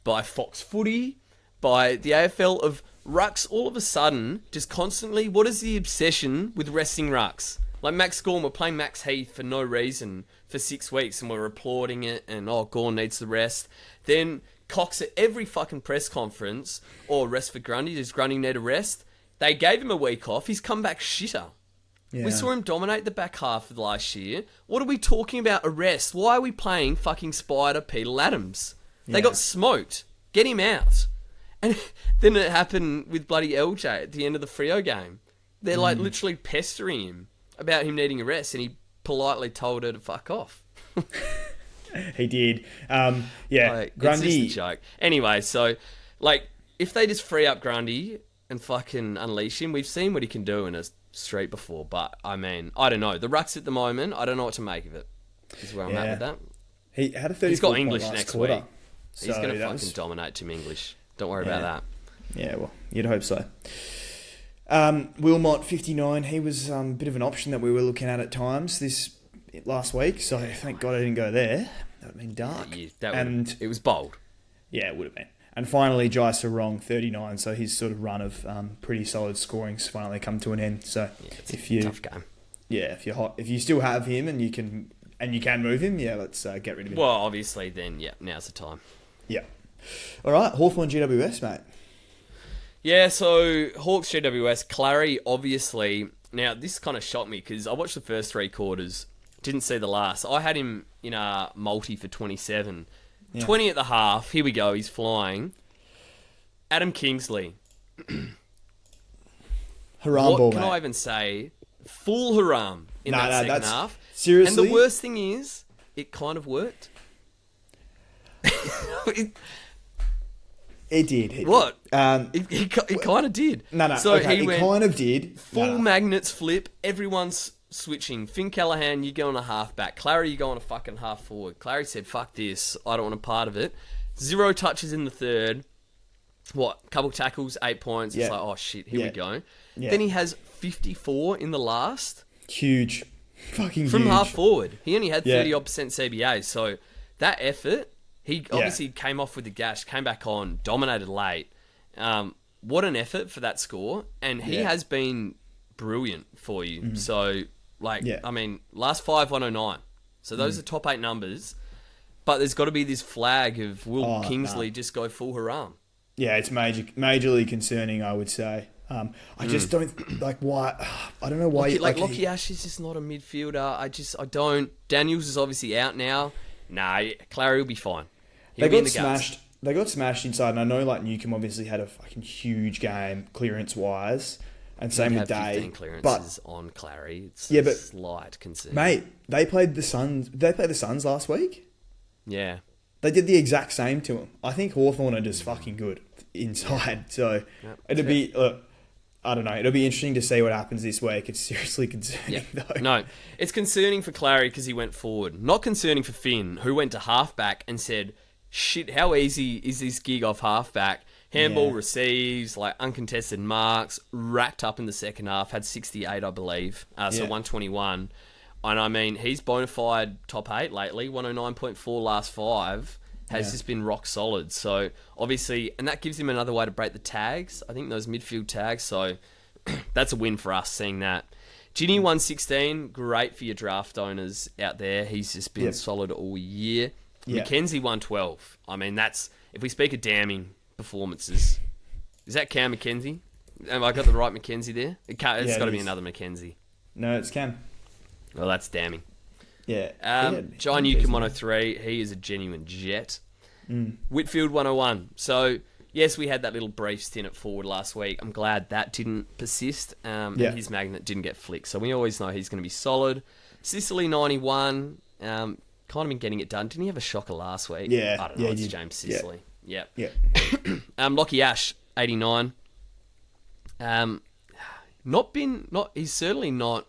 by Fox Footy, by the AFL of rucks all of a sudden, just constantly, what is the obsession with resting rucks? Like Max Gawn, we're playing Max Heath for no reason for 6 weeks and we're applauding it and, Gawn needs the rest. Then Cox at every fucking press conference, rest for Grundy, does Grundy need a rest? They gave him a week off, he's come back shitter. Yeah. We saw him dominate the back half of last year. What are we talking about arrest? Why are we playing fucking Spider Peter Adams? They got smoked. Get him out. And then it happened with bloody LJ at the end of the Freo game. They're like literally pestering him about him needing a rest, and he politely told her to fuck off. He did. Yeah, Like, Grundy. it's just a joke. Anyway, so like if they just free up Grundy and fucking unleash him, we've seen what he can do in a street before. But I mean, I don't know. The rucks at the moment, I don't know what to make of it. Is where I'm at with that. He had a 34 He's got point English last next quarter. week. He's going to fucking dominate Team English. Don't worry about that. Yeah, well, you'd hope so. Wilmot, 59, he was a bit of an option that we were looking at times last week, so thank God I didn't go there. That would have been dark. It was bold. Yeah, it would have been. And finally, Jai Sarong, 39, so his sort of run of pretty solid scoring's finally come to an end. So it's a tough game. Yeah, if you still have him and you can move him, let's get rid of him. Well, obviously, then now's the time. Yeah. All right, Hawthorn GWS, mate. Yeah, so Hawks GWS, Clary, obviously. Now, this kind of shocked me because I watched the first 3 quarters, didn't see the last. I had him in a multi for 27. 20 at the half, here we go, he's flying. Adam Kingsley. Haram ball, What can I even say? Full haram in that second half. Seriously? And the worst thing is, it kind of worked. It did. What? It kind of did. No. So okay, he it went kind of did. full magnets flip. Everyone's switching. Finn Callahan, you go on a half-back. Clary, you go on a fucking half-forward. Clary said, fuck this. I don't want a part of it. 0 touches in the third. Couple tackles, 8 points. Yeah. It's like, oh, shit, here we go. Yeah. Then he has 54 in the last. Huge. Fucking From huge. half-forward. He only had 30-odd% CBA. So that effort... He obviously came off with the gash, came back on, dominated late. What an effort for that score. And he has been brilliant for you. Mm-hmm. So, I mean, last 5, 109. So those are top 8 numbers. But there's got to be this flag of will Kingsley just go full haram? Yeah, it's majorly concerning, I would say. I just don't, why... I don't know why... Lockie Ash is just not a midfielder. I don't... Daniels is obviously out now. Nah, Clary will be fine. They got smashed inside, and I know Newcombe obviously had a fucking huge game clearance-wise, and same with Day. 15 clearances on Clary. It's but slight concern. Mate, they played the Suns. They played the Suns last week. Yeah. They did the exact same to them. I think Hawthorn are just fucking good inside, so it'll be... I don't know. It'll be interesting to see what happens this week. It's seriously concerning, though. No, it's concerning for Clary because he went forward. Not concerning for Finn, who went to halfback and said, shit, how easy is this gig off halfback? Handball receives, uncontested marks, racked up in the second half, had 68, I believe. So 121. And I mean, he's bona fide top 8 lately, 109.4 last 5. Has just been rock solid. So, obviously, and that gives him another way to break the tags. I think those midfield tags. So, that's a win for us, seeing that. Ginny 116, great for your draft owners out there. He's just been solid all year. Mackenzie 112. I mean, that's, if we speak of damning performances, is that Cam Mackenzie? Have I got the right Mackenzie there? It's got to be another Mackenzie. No, it's Cam. Well, that's damning. Yeah. Jai Newcombe 103. He is a genuine jet. Whitfield 101. So, yes, we had that little brief stint at forward last week. I'm glad that didn't persist. And his magnet didn't get flicked. So we always know he's going to be solid. Sicily 91. Kind of been getting it done. Didn't he have a shocker last week? Yeah. I don't know. It's James Sicily. Yeah. Lockie Ash 89. He's certainly not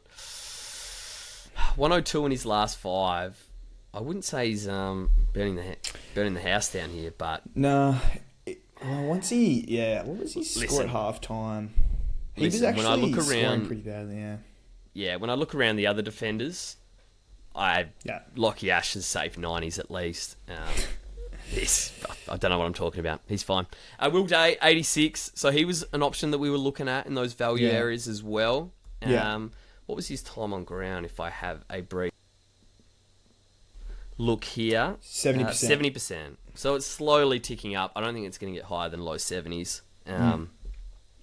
102 in his last 5. I wouldn't say he's burning the house down here, but no. What was his score at halftime? He was actually when I look scoring around pretty badly. Yeah, when I look around the other defenders, Lockie Ash is safe 90s at least. I don't know what I'm talking about. He's fine. Will Day 86. So he was an option that we were looking at in those value areas as well. What was his time on ground? If I have a brief look here, 70%. 70%. So it's slowly ticking up. I don't think it's going to get higher than low 70s.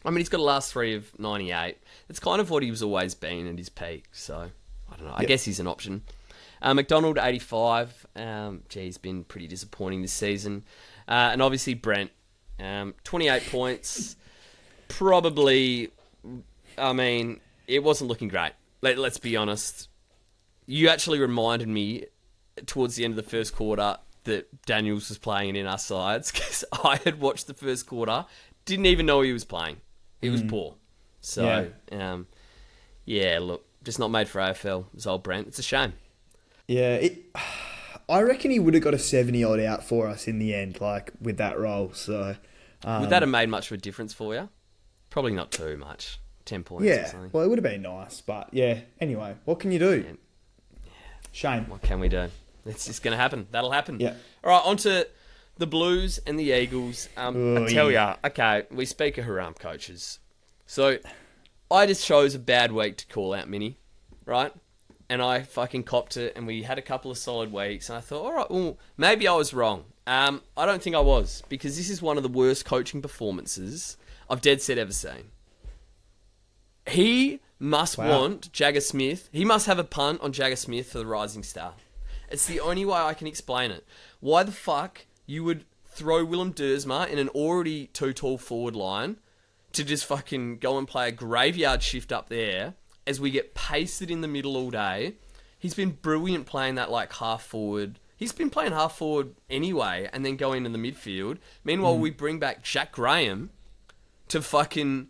I mean, he's got a last 3 of 98. It's kind of what he was always been at his peak. So, I don't know. I guess he's an option. McDonald, 85. He's been pretty disappointing this season. And obviously Brent, 28 points. Probably, I mean, it wasn't looking great. Let's be honest. You actually reminded me towards the end of the first quarter that Daniels was playing in our sides because I had watched the first quarter, didn't even know he was playing. He was poor. So, look, just not made for AFL. It's old Brent. It's a shame. Yeah, I reckon he would have got a 70 odd out for us in the end, like with that role. So, would that have made much of a difference for you? Probably not too much. 10 points or something. Well, it would have been nice, but yeah. Anyway, what can you do? Shame. What can we do? It's just going to happen. That'll happen. Yeah. All right, on to the Blues and the Eagles. I tell ya, okay, we speak of Haram coaches. So, I just chose a bad week to call out Mini, right? And I fucking copped it, and we had a couple of solid weeks, and I thought, all right, well, maybe I was wrong. I don't think I was, because this is one of the worst coaching performances I've dead set ever seen. He must want Jagger Smith. He must have a punt on Jagger Smith for the Rising Star. It's the only way I can explain it. Why the fuck you would throw Willem Dersma in an already too tall forward line to just fucking go and play a graveyard shift up there as we get pasted in the middle all day. He's been brilliant playing that like half forward. He's been playing half forward anyway and then going into the midfield. Meanwhile, we bring back Jack Graham to fucking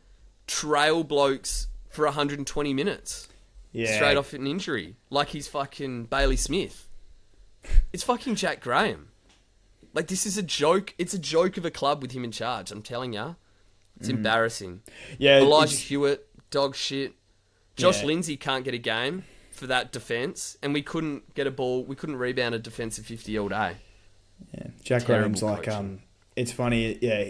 trail blokes for 120 minutes. Yeah. Straight off an injury. Like he's fucking Bailey Smith. It's fucking Jack Graham. Like, this is a joke. It's a joke of a club with him in charge, I'm telling ya. It's embarrassing. Yeah, Elijah Hewitt, dog shit. Josh Lindsay can't get a game for that defence, and we couldn't get a ball. We couldn't rebound a defensive 50 all day. Yeah, Jack Graham's like, it's funny. Yeah,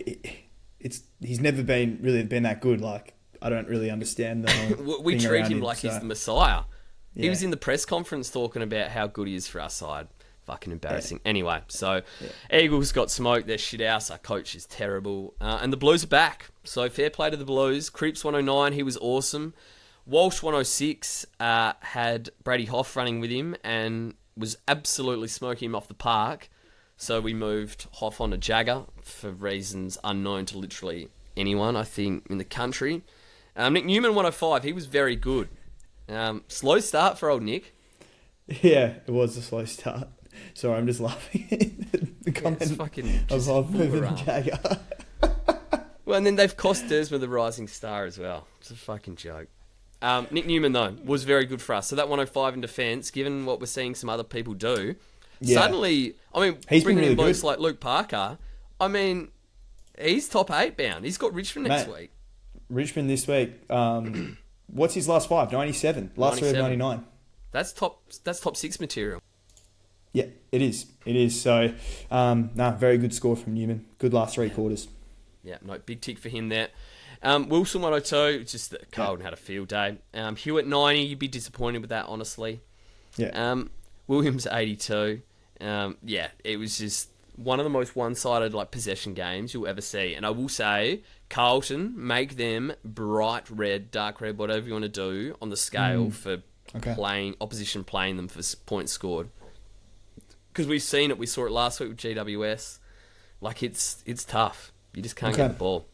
he's never been that good. Like, I don't really understand the whole we treat him like he's the Messiah. Yeah. He was in the press conference talking about how good he is for our side. Fucking embarrassing. Yeah. Anyway, so Eagles got smoked. Their shit house. Our coach is terrible. And the Blues are back. So fair play to the Blues. Creeps 109. He was awesome. Walsh 106 had Brady Hoff running with him and was absolutely smoking him off the park. So we moved Hoff onto Jagger for reasons unknown to literally anyone, I think, in the country. Nick Newman 105. He was very good. Slow start for old Nick. Yeah, it was a slow start. Sorry, I'm just laughing at the comment of Hoff moving Jagger. Well, and then they've cost Dersma the Rising Star as well. It's a fucking joke. Nick Newman, though, was very good for us. So that 105 in defence, given what we're seeing some other people do, suddenly, I mean, he's bringing in blokes like Luke Parker, I mean, he's top 8 bound. He's got Richmond next week. Richmond this week. What's his last 5? 97. Last 3 of 99. That's top 6 material. Yeah, it is. It is. So, very good score from Newman. Good last 3 quarters. Yeah, no, big tick for him there. Wilson 102, just that Carlton had a field day. Hewitt 90, you'd be disappointed with that, honestly. Yeah. Williams 82. It was just one of the most one-sided like possession games you'll ever see. And I will say, Carlton, make them bright red, dark red, whatever you want to do on the scale for opposition playing them for points scored. Because we've seen it, we saw it last week with GWS. Like, it's tough. You just can't get the ball.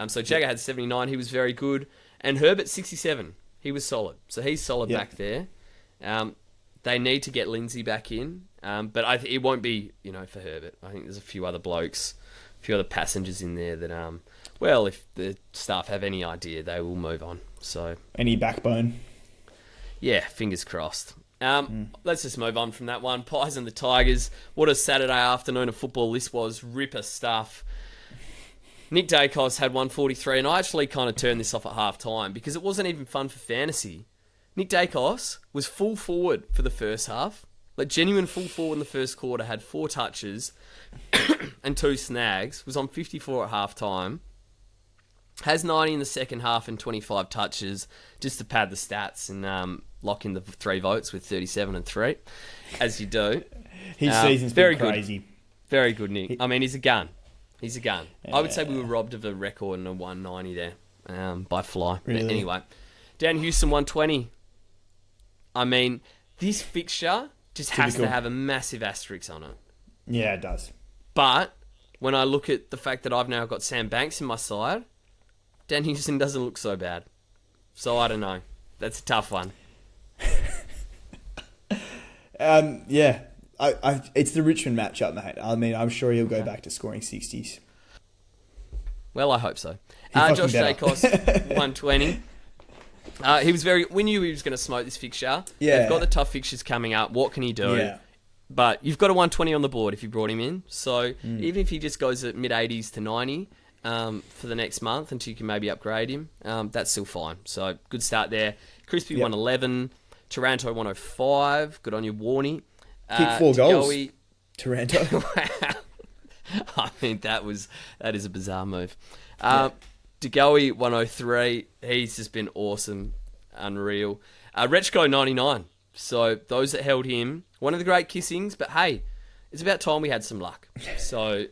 So Jagger had 79. He was very good. And Herbert, 67. He was solid. So he's solid back there. They need to get Lindsay back in. But it won't be, for Herbert. I think there's a few other blokes, a few other passengers in there that, if the staff have any idea, they will move on. So any backbone? Yeah, fingers crossed. Let's just move on from that one. Pies and the Tigers. What a Saturday afternoon of football this was. Ripper stuff. Nick Dacos had 143, and I actually kind of turned this off at half-time because it wasn't even fun for fantasy. Nick Dacos was full forward for the first half. Like, genuine full forward in the first quarter, had 4 touches and 2 snags, was on 54 at half-time, has 90 in the second half and 25 touches, just to pad the stats and lock in the 3 votes with 37 and 3, as you do. His season's been crazy. Good. Very good, Nick. I mean, he's a gun. He's a gun. Yeah. I would say we were robbed of a record and a 190 there. by fly. Really? Anyway, down Houston 120. I mean, this fixture just has to have a massive asterisk on it. Yeah, it does. But when I look at the fact that I've now got Sam Banks in my side, Dan Houston doesn't look so bad. So I don't know. That's a tough one. Yeah. It's the Richmond matchup, mate. I mean, I'm sure he'll go back to scoring 60s. Well, I hope so. Josh Jacobs, 120. We knew he was going to smoke this fixture. Yeah. They've got the tough fixtures coming up. What can he do? Yeah. But you've got a 120 on the board if you brought him in. So even if he just goes at mid-80s to 90 for the next month until you can maybe upgrade him, that's still fine. So good start there. Crispy 111. Taranto 105. Good on you, Warney. Kicked 4 goals. Taranto. Wow. I mean, that is a bizarre move. DeGoey 103. He's just been awesome. Unreal. Rechko 99. So those that held him, one of the great kissings, but hey, it's about time we had some luck. So,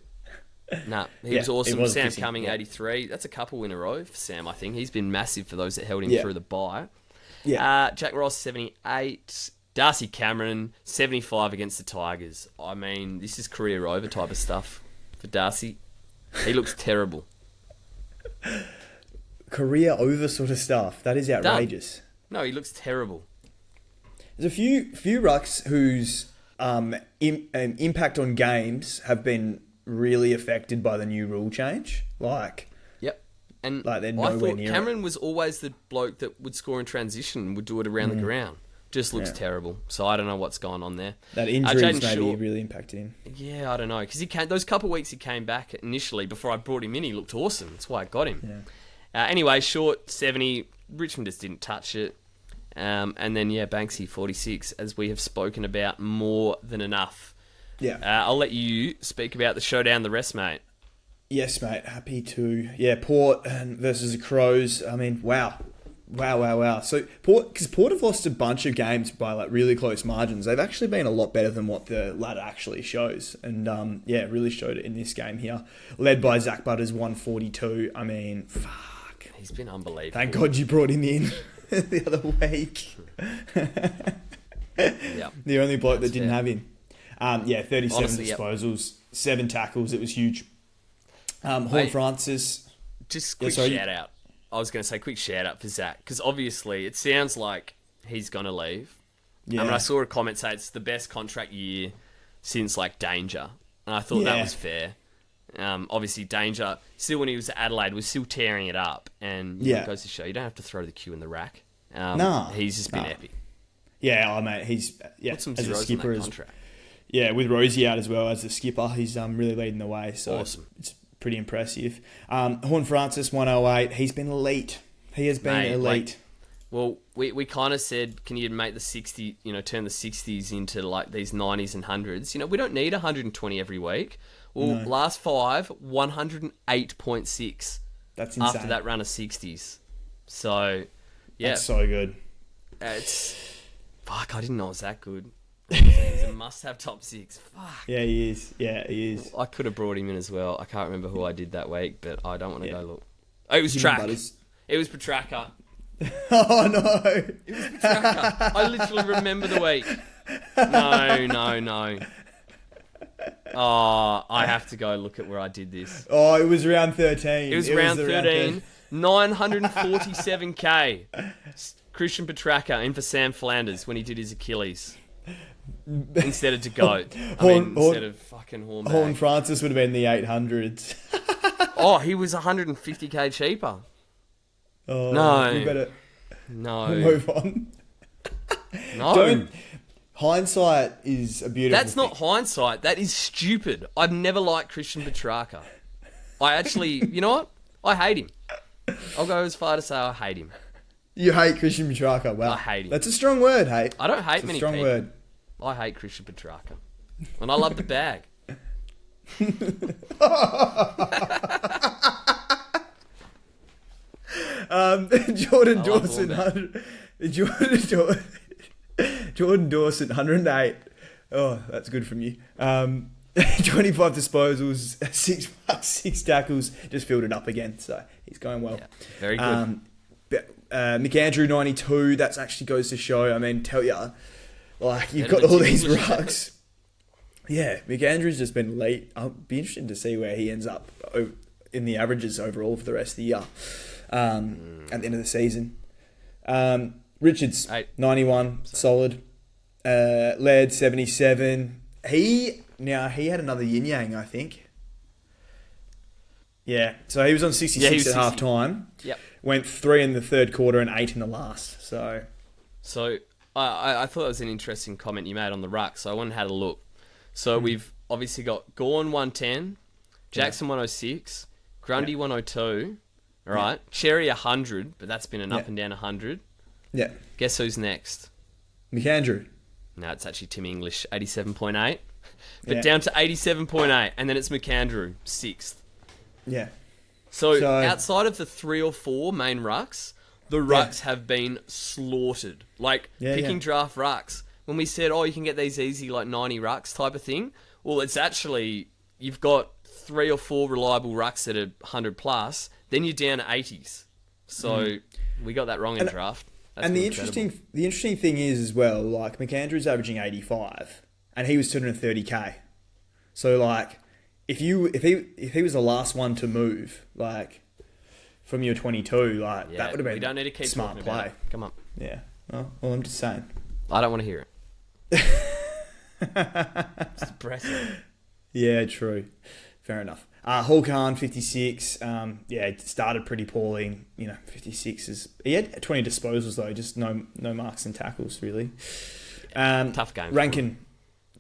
he was awesome. Sam kissing, Cumming 83. That's a couple in a row for Sam, I think. He's been massive for those that held him through the bye. Yeah. Jack Ross 78. Darcy Cameron 75 against the Tigers. I mean, this is career over type of stuff for Darcy. He looks terrible. Career over sort of stuff. That is outrageous. Done. No, he looks terrible. There's a few rucks whose impact on games have been really affected by the new rule change. And they're I nowhere thought near Cameron was always the bloke that would score in transition and would do it around the ground. Just looks terrible. So I don't know what's going on there. That injury's maybe really impacted him. Yeah, I don't know. Because those couple of weeks he came back initially, before I brought him in, he looked awesome. That's why I got him. Yeah. Anyway, Short 70. Richmond just didn't touch it. And then, Banksy 46, as we have spoken about more than enough. Yeah. I'll let you speak about the showdown, the rest, mate. Yes, mate. Happy to. Yeah, Port versus the Crows. I mean, wow. So Port have lost a bunch of games by really close margins. They've actually been a lot better than what the ladder actually shows. And really showed it in this game here. Led by Zach Butters 142. I mean, fuck. He's been unbelievable. Thank God you brought him in the other week. The only bloke that didn't have him. 37 honestly, disposals, 7 tackles. It was huge. Francis. Just quick shout out. I was going to say quick shout out for Zach, because obviously it sounds like he's going to leave. Yeah. I mean, I saw a comment say it's the best contract year since Danger, and I thought that was fair. Obviously Danger, still when he was at Adelaide, was still tearing it up, and it goes to show you don't have to throw the Q in the rack. He's just been epic. Yeah, mate, he's put some as a skipper, contract. With Rosie out as well as the skipper, he's really leading the way. So awesome. It's pretty impressive. Horn Francis 108. He's been elite. He has been elite. We kind of said, can you make the 60? Turn the 60s into these 90s and 100s. We don't need 120 every week. Well, last 5, 108.6. That's insane. After that run of 60s. So, yeah. That's so good. Fuck, I didn't know it was that good. He's a must-have top 6. Fuck. Yeah, he is. I could have brought him in as well. I can't remember who I did that week, but I don't want to go look. Oh, it was Track. It was Petraka. Oh, no. It was Petraka. I literally remember the week. No. Oh, I have to go look at where I did this. Oh, it was round 13. It was round 13. 947k. Christian Petraka in for Sam Flanders when he did his Achilles. Instead of instead of fucking Hornbag. Horn Francis would have been the 800s. Oh, he was 150k cheaper. Oh, no. You better move on. No. Hindsight is a beautiful That's not hindsight. That is stupid. I've never liked Christian Petrarca. I actually, you know what? I hate him. I'll go as far to say I hate him. You hate Christian Petrarca? Wow. I hate him. That's a strong word, hate. I don't hate many people. Strong word. I hate Christian Petrarca. And I love the bag. Jordan Dawson, Jordan Dawson, 108. Oh, that's good from you. 25 disposals, six tackles, just filled it up again. So he's going well. Yeah, very good. McAndrew 92. That actually goes to show. I mean, tell ya, like you've Better got than all these English rucks. Yeah, McAndrew's just been late. I'll be interested to see where he ends up in the averages overall for the rest of the year. At the end of the season. Richards 91, solid. Laird 77. He had another yin yang, I think. Yeah, so he was on 66 at half time. Yep. Went 3 in the third quarter and 8 in the last. So I thought that was an interesting comment you made on the ruck. So I went and had a look. So we've obviously got Gawn 110, Jackson 106, Grundy 102. All right, Cherry 100, but that's been an up and down 100. Yeah. Guess who's next? McAndrew. No, it's actually Tim English, 87.8. But down to 87.8, and then it's McAndrew, 6th. Yeah. So outside of the 3 or 4 main rucks, the rucks have been slaughtered. Like, picking draft rucks. When we said, you can get these easy, like 90 rucks type of thing, well, it's actually, you've got 3 or 4 reliable rucks that are 100 plus, then you're down to 80s. So we got that wrong in draft. And the interesting thing is as well, like McAndrew's averaging 85, and he was 230k. So like, if he was the last one to move, like from your 22, like that would have been we don't need to keep smart play. About it. Come on. Yeah. Well, I'm just saying. I don't want to hear it. It's depressing. Yeah, true. Fair enough. Hawkan 56. It started pretty poorly. 56 is. He had 20 disposals though, just no marks and tackles really. Tough game. Rankin.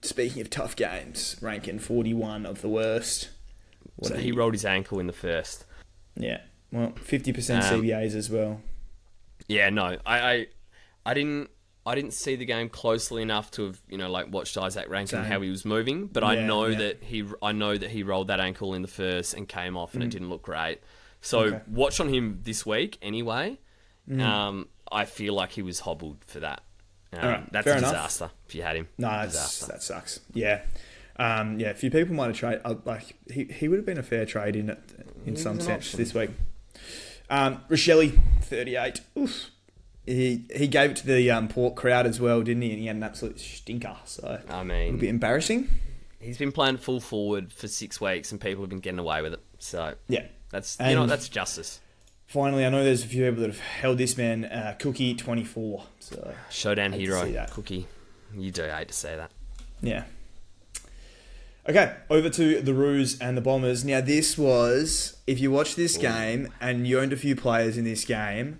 Speaking of tough games, Rankin 41 of the worst. So he rolled his ankle in the first. Yeah. Well, 50% CBAs as well. Yeah, no, I didn't see the game closely enough to have watched Isaac Rankin how he was moving, but I know that he rolled that ankle in the first and came off, and it didn't look great. So watch on him this week anyway. I feel like he was hobbled for that. That's a disaster enough. If you had him. No, that sucks. Yeah. A few people might have traded. He would have been a fair trade in some sense option this week. Rochelle 38. Oof. He gave it to the Port crowd as well, didn't he? And he had an absolute stinker. So I mean, a bit embarrassing. He's been playing full forward for 6 weeks, and people have been getting away with it. So that's that's justice. Finally, I know there's a few people that have held this man, Cookie 24. So showdown hero, Cookie. You do hate to say that. Yeah. Okay, over to the Roos and the Bombers. Now, this was, if you watch this game and you owned a few players in this game,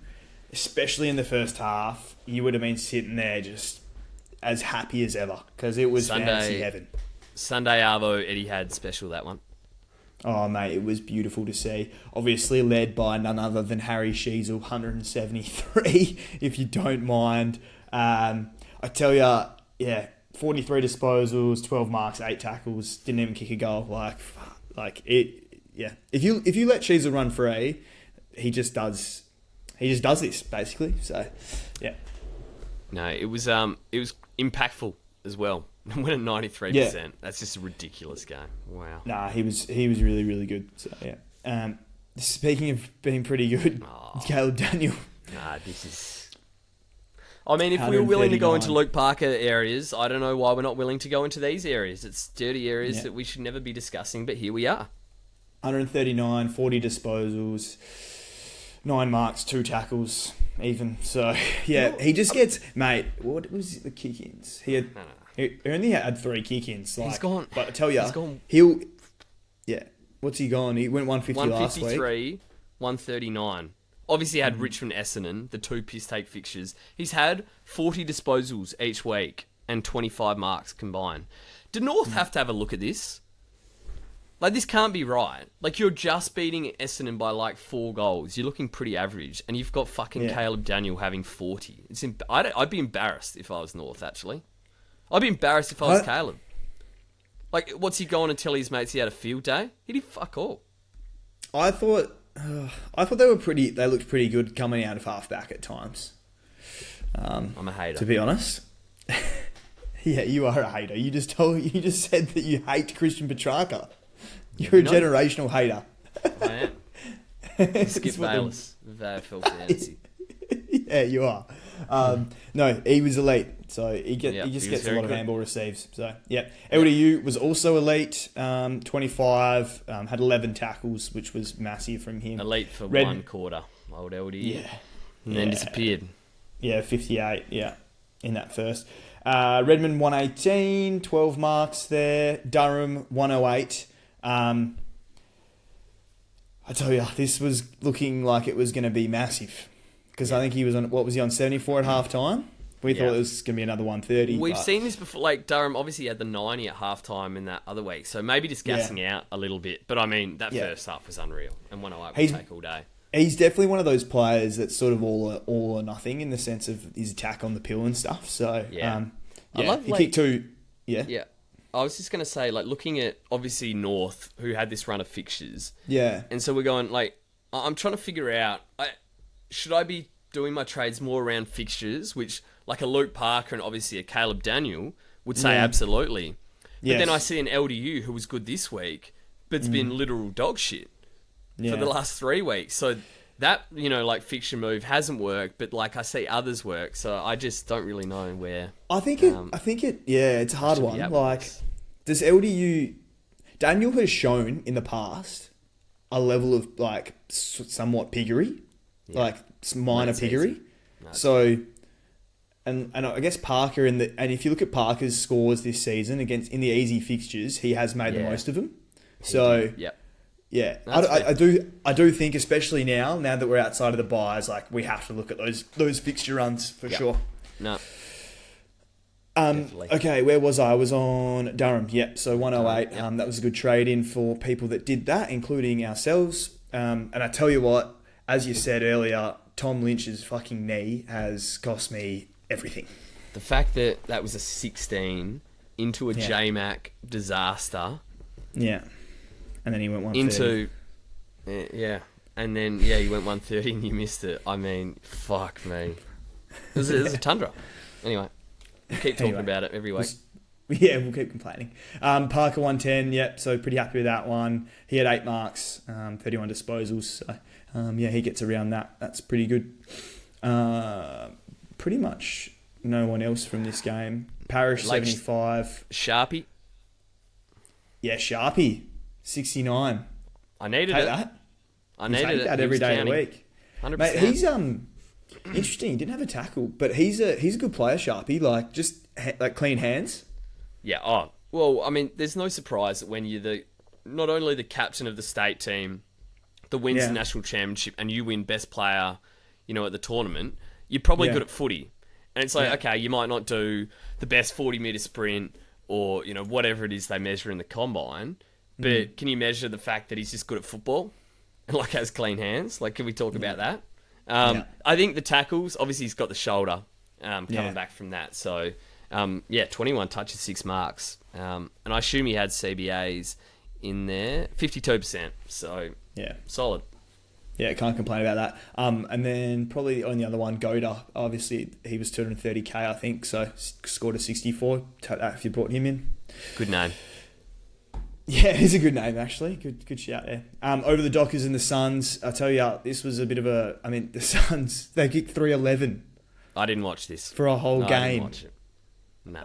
especially in the first half, you would have been sitting there just as happy as ever because it was fantasy heaven. Sunday Arvo, Eddie had special that one. Oh, mate, it was beautiful to see. Obviously led by none other than Harry Sheasel, 173, if you don't mind. I tell you, 43 disposals, 12 marks, 8 tackles, didn't even kick a goal. If you let Sheasel run free, he just does this, basically. So, yeah. No, it was impactful as well. Winning 93%. That's just a ridiculous game. Wow. Nah, he was really, really good. So yeah. Speaking of being pretty good, Caleb Daniel. Nah, this is. I mean, if we were willing to go into Luke Parker areas, I don't know why we're not willing to go into these areas. It's dirty areas that we should never be discussing, but here we are. 139, 40 disposals, 9 marks, 2 tackles, even. So yeah, he just gets mate. What was the kick-ins? He only had 3 kick-ins. He's gone. But I tell you, what's he gone? He went 150 last week. 153, 139. Obviously had Richmond Essendon, the 2 piss take fixtures. He's had 40 disposals each week and 25 marks combined. Do North have to have a look at this? Like, this can't be right. Like, you're just beating Essendon by 4 goals. You're looking pretty average, and you've got fucking Caleb Daniel having 40. I'd be embarrassed if I was North, actually. I'd be embarrassed if I was Caleb. Like, what's he going to tell his mates he had a field day? He did fuck all. I thought they looked pretty good coming out of halfback at times. I'm a hater. To be honest. Yeah, you are a hater. You just said that you hate Christian Petrarca. You're a generational hater. I am. Skip Bayless with AFL fantasy. Yeah, you are. No, he was elite. So he just gets a lot of handball receives. So, yeah. LDU was also elite. 25, had 11 tackles, which was massive from him. Elite for 1 quarter, old LDU. Yeah. And then disappeared. Yeah, 58, in that first. Redmond 118, 12 marks there. Durham 108. I tell you, this was looking like it was going to be massive. Because I think he was on 74 at half time? We thought it was going to be another 130. We've seen this before. Like, Durham obviously had the 90 at half time in that other week. So maybe just gassing out a little bit. But I mean, that first half was unreal. And 108 will take all day. He's definitely one of those players that's sort of all or nothing in the sense of his attack on the pill and stuff. So, I love, he kicked 2. Yeah. Yeah. I was just going to say, like, looking at, obviously, North, who had this run of fixtures. Yeah. And so we're going, like, I'm trying to figure out, should I be doing my trades more around fixtures, which, like a Luke Parker and obviously a Caleb Daniel would say absolutely. But then I see an LDU who was good this week, but it's been literal dog shit for the last 3 weeks. So that, like, fixture move hasn't worked, but, like, I see others work. So I just don't really know where. I think it's a hard one. Like, does LDU... Daniel has shown in the past a level of, like, somewhat piggery. Yeah. Like, minor piggery. So... And I guess Parker and if you look at Parker's scores this season in the easy fixtures, he has made the most of them. I do think, especially now that we're outside of the buys, like we have to look at those fixture runs for sure. No. Okay, where was I? I was on Durham. Yep. So 108. That was a good trade in for people that did that, including ourselves. And I tell you what, as you said earlier, Tom Lynch's fucking knee has cost me everything. The fact that was a 16 into a J-Mac disaster. Yeah. And then he went 130. And then, he went 130 and you missed it. I mean, fuck me. It was a tundra. Anyway, we'll keep talking about it every week. We'll keep complaining. Parker 110, yep, so pretty happy with that one. He had 8 marks, 31 disposals. So, he gets around that. That's pretty good. Pretty much no one else from this game. Parrish, like 75. Sharpie? Yeah, Sharpie, 69. I needed Take it. that. I needed it. That every day of the week. 100%. Mate, he's interesting. He didn't have a tackle, but he's a good player, Sharpie. Like, just like clean hands. Yeah. Oh, well, I mean, there's no surprise that when you're not only the captain of the state team that wins the national championship and you win best player, at the tournament, you're probably good at footy. And it's like, okay, you might not do the best 40-metre sprint or, whatever it is they measure in the combine, but can you measure the fact that he's just good at football and, like, has clean hands? Like, can we talk about that? I think the tackles, obviously he's got the shoulder coming back from that. So, 21 touches, 6 marks. And I assume he had CBAs in there, 52%. So, solid. Yeah, can't complain about that. And then probably on the other one, Goda. Obviously, he was 230k, I think, so scored a 64. Take that if you brought him in. Good name. Yeah, he's a good name, actually. Good shout there. Over the Dockers and the Suns, I tell you, this was a bit of a... I mean, the Suns, they kicked 311. I didn't watch this. For a whole game. I didn't watch it. No.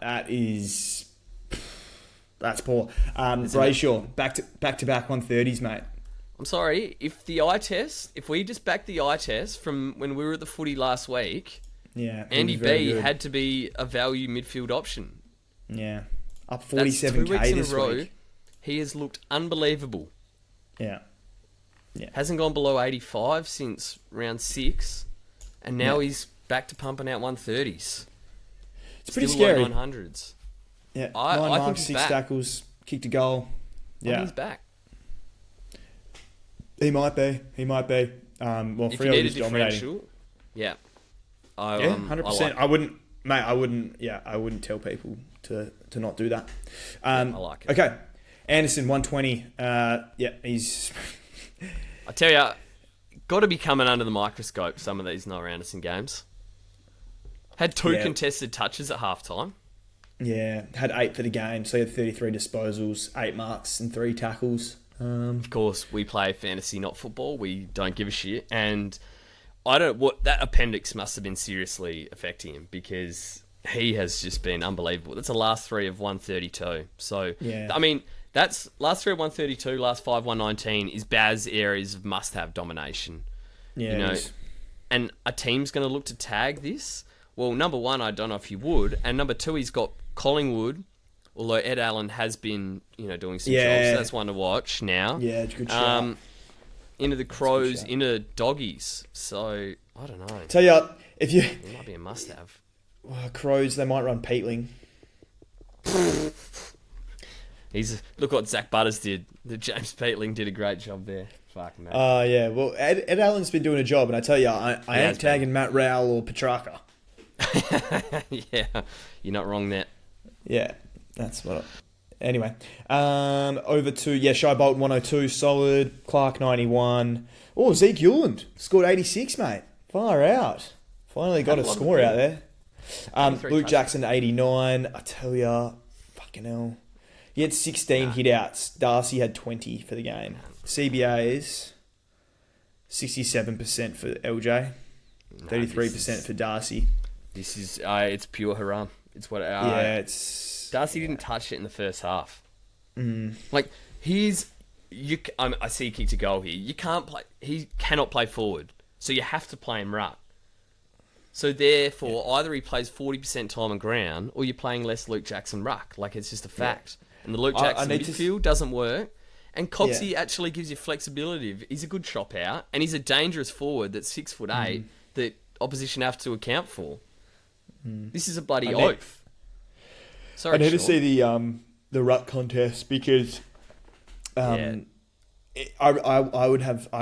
That's poor. Brayshaw, back-to-back 130s, mate. I'm sorry, if we just back the eye test from when we were at the footy last week, Andy B had to be a value midfield option. Yeah. Up 47k this week. He has looked unbelievable. Yeah. Hasn't gone below 85 since round 6, and now he's back to pumping out 130s. It's pretty scary. 900s. Yeah, 9 marks, 6 tackles, kicked a goal. Yeah. He's back. He might be. Well, if you need a differential, yeah, 100%. I wouldn't tell people to not do that. I like it. Okay, Anderson 120. He's. I tell you, got to be coming under the microscope. Some of these Noah Anderson games had 2 contested touches at halftime. Yeah, had 8 for the game, so he had 33 disposals, 8 marks and 3 tackles. Of course, we play fantasy, not football. We don't give a shit. And I don't what that appendix must have been seriously affecting him because he has just been unbelievable. That's the last 3 of 132. So, Yeah. I mean, that's last 3 of 132, last 5 119 is Baz areas of must-have domination. Yeah, You know, it is. and a team's going to look to tag this. Well, number one, I don't know if he would, and number two, he's got Collingwood. Although Ed Allen has been, doing some jobs, so that's one to watch now. Yeah, it's a good shot. Into the Crows, into Doggies. So I don't know. Tell you, if you It might be a must-have. Crows, they might run Peatling. Look what Zach Butters did. The James Peatling did a great job there. Fuck man. Yeah. Well, Ed Allen's been doing a job, and I tell you, I ain't tagging Matt Rowell or Petrarca. Yeah, you're not wrong there. Yeah, that's what. Anyway, over to Shy Bolton 102, solid. Clark 91. Oh, Zeke Euland scored 86, mate. Far out. Finally got a score out there. Luke Jackson 89. I tell ya, fucking hell. He had 16 hit-outs. Darcy had 20 for the game. CBAs, 67% for LJ, 33% for Darcy. This is it's pure haram. It's what. It's Darcy didn't touch it in the first half. Mm. Like I see he kicked a goal here. You can't play. He cannot play forward, so you have to play him ruck. So therefore, either he plays 40% time on ground, or you're playing less Luke Jackson ruck. Like it's just a fact. And the Luke Jackson midfield doesn't work. And Coxie actually gives you flexibility. He's a good chop out, and he's a dangerous forward that's 6'8" that opposition have to account for. This is a bloody oath. Sorry, I need to see the ruck contest because I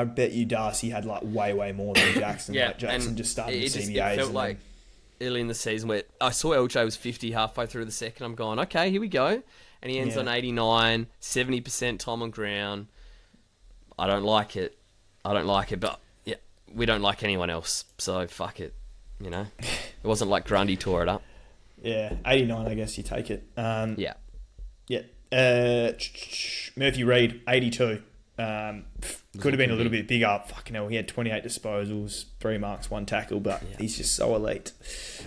bet you Darcy had like way more than Jackson. Yeah, like Jackson just started with CBAs. It felt like early in the season where I saw LJ was 50 halfway through the second. I'm going, okay, here we go. And he ends on 89, 70% time on ground. I don't like it, but yeah, we don't like anyone else, so fuck it. It wasn't like Grundy tore it up. Yeah, 89, I guess you take it. Yeah. Murphy Reid, 82. Could have been a little bit bigger. Fucking hell, he had 28 disposals, 3 marks, 1 tackle, but he's just so elite.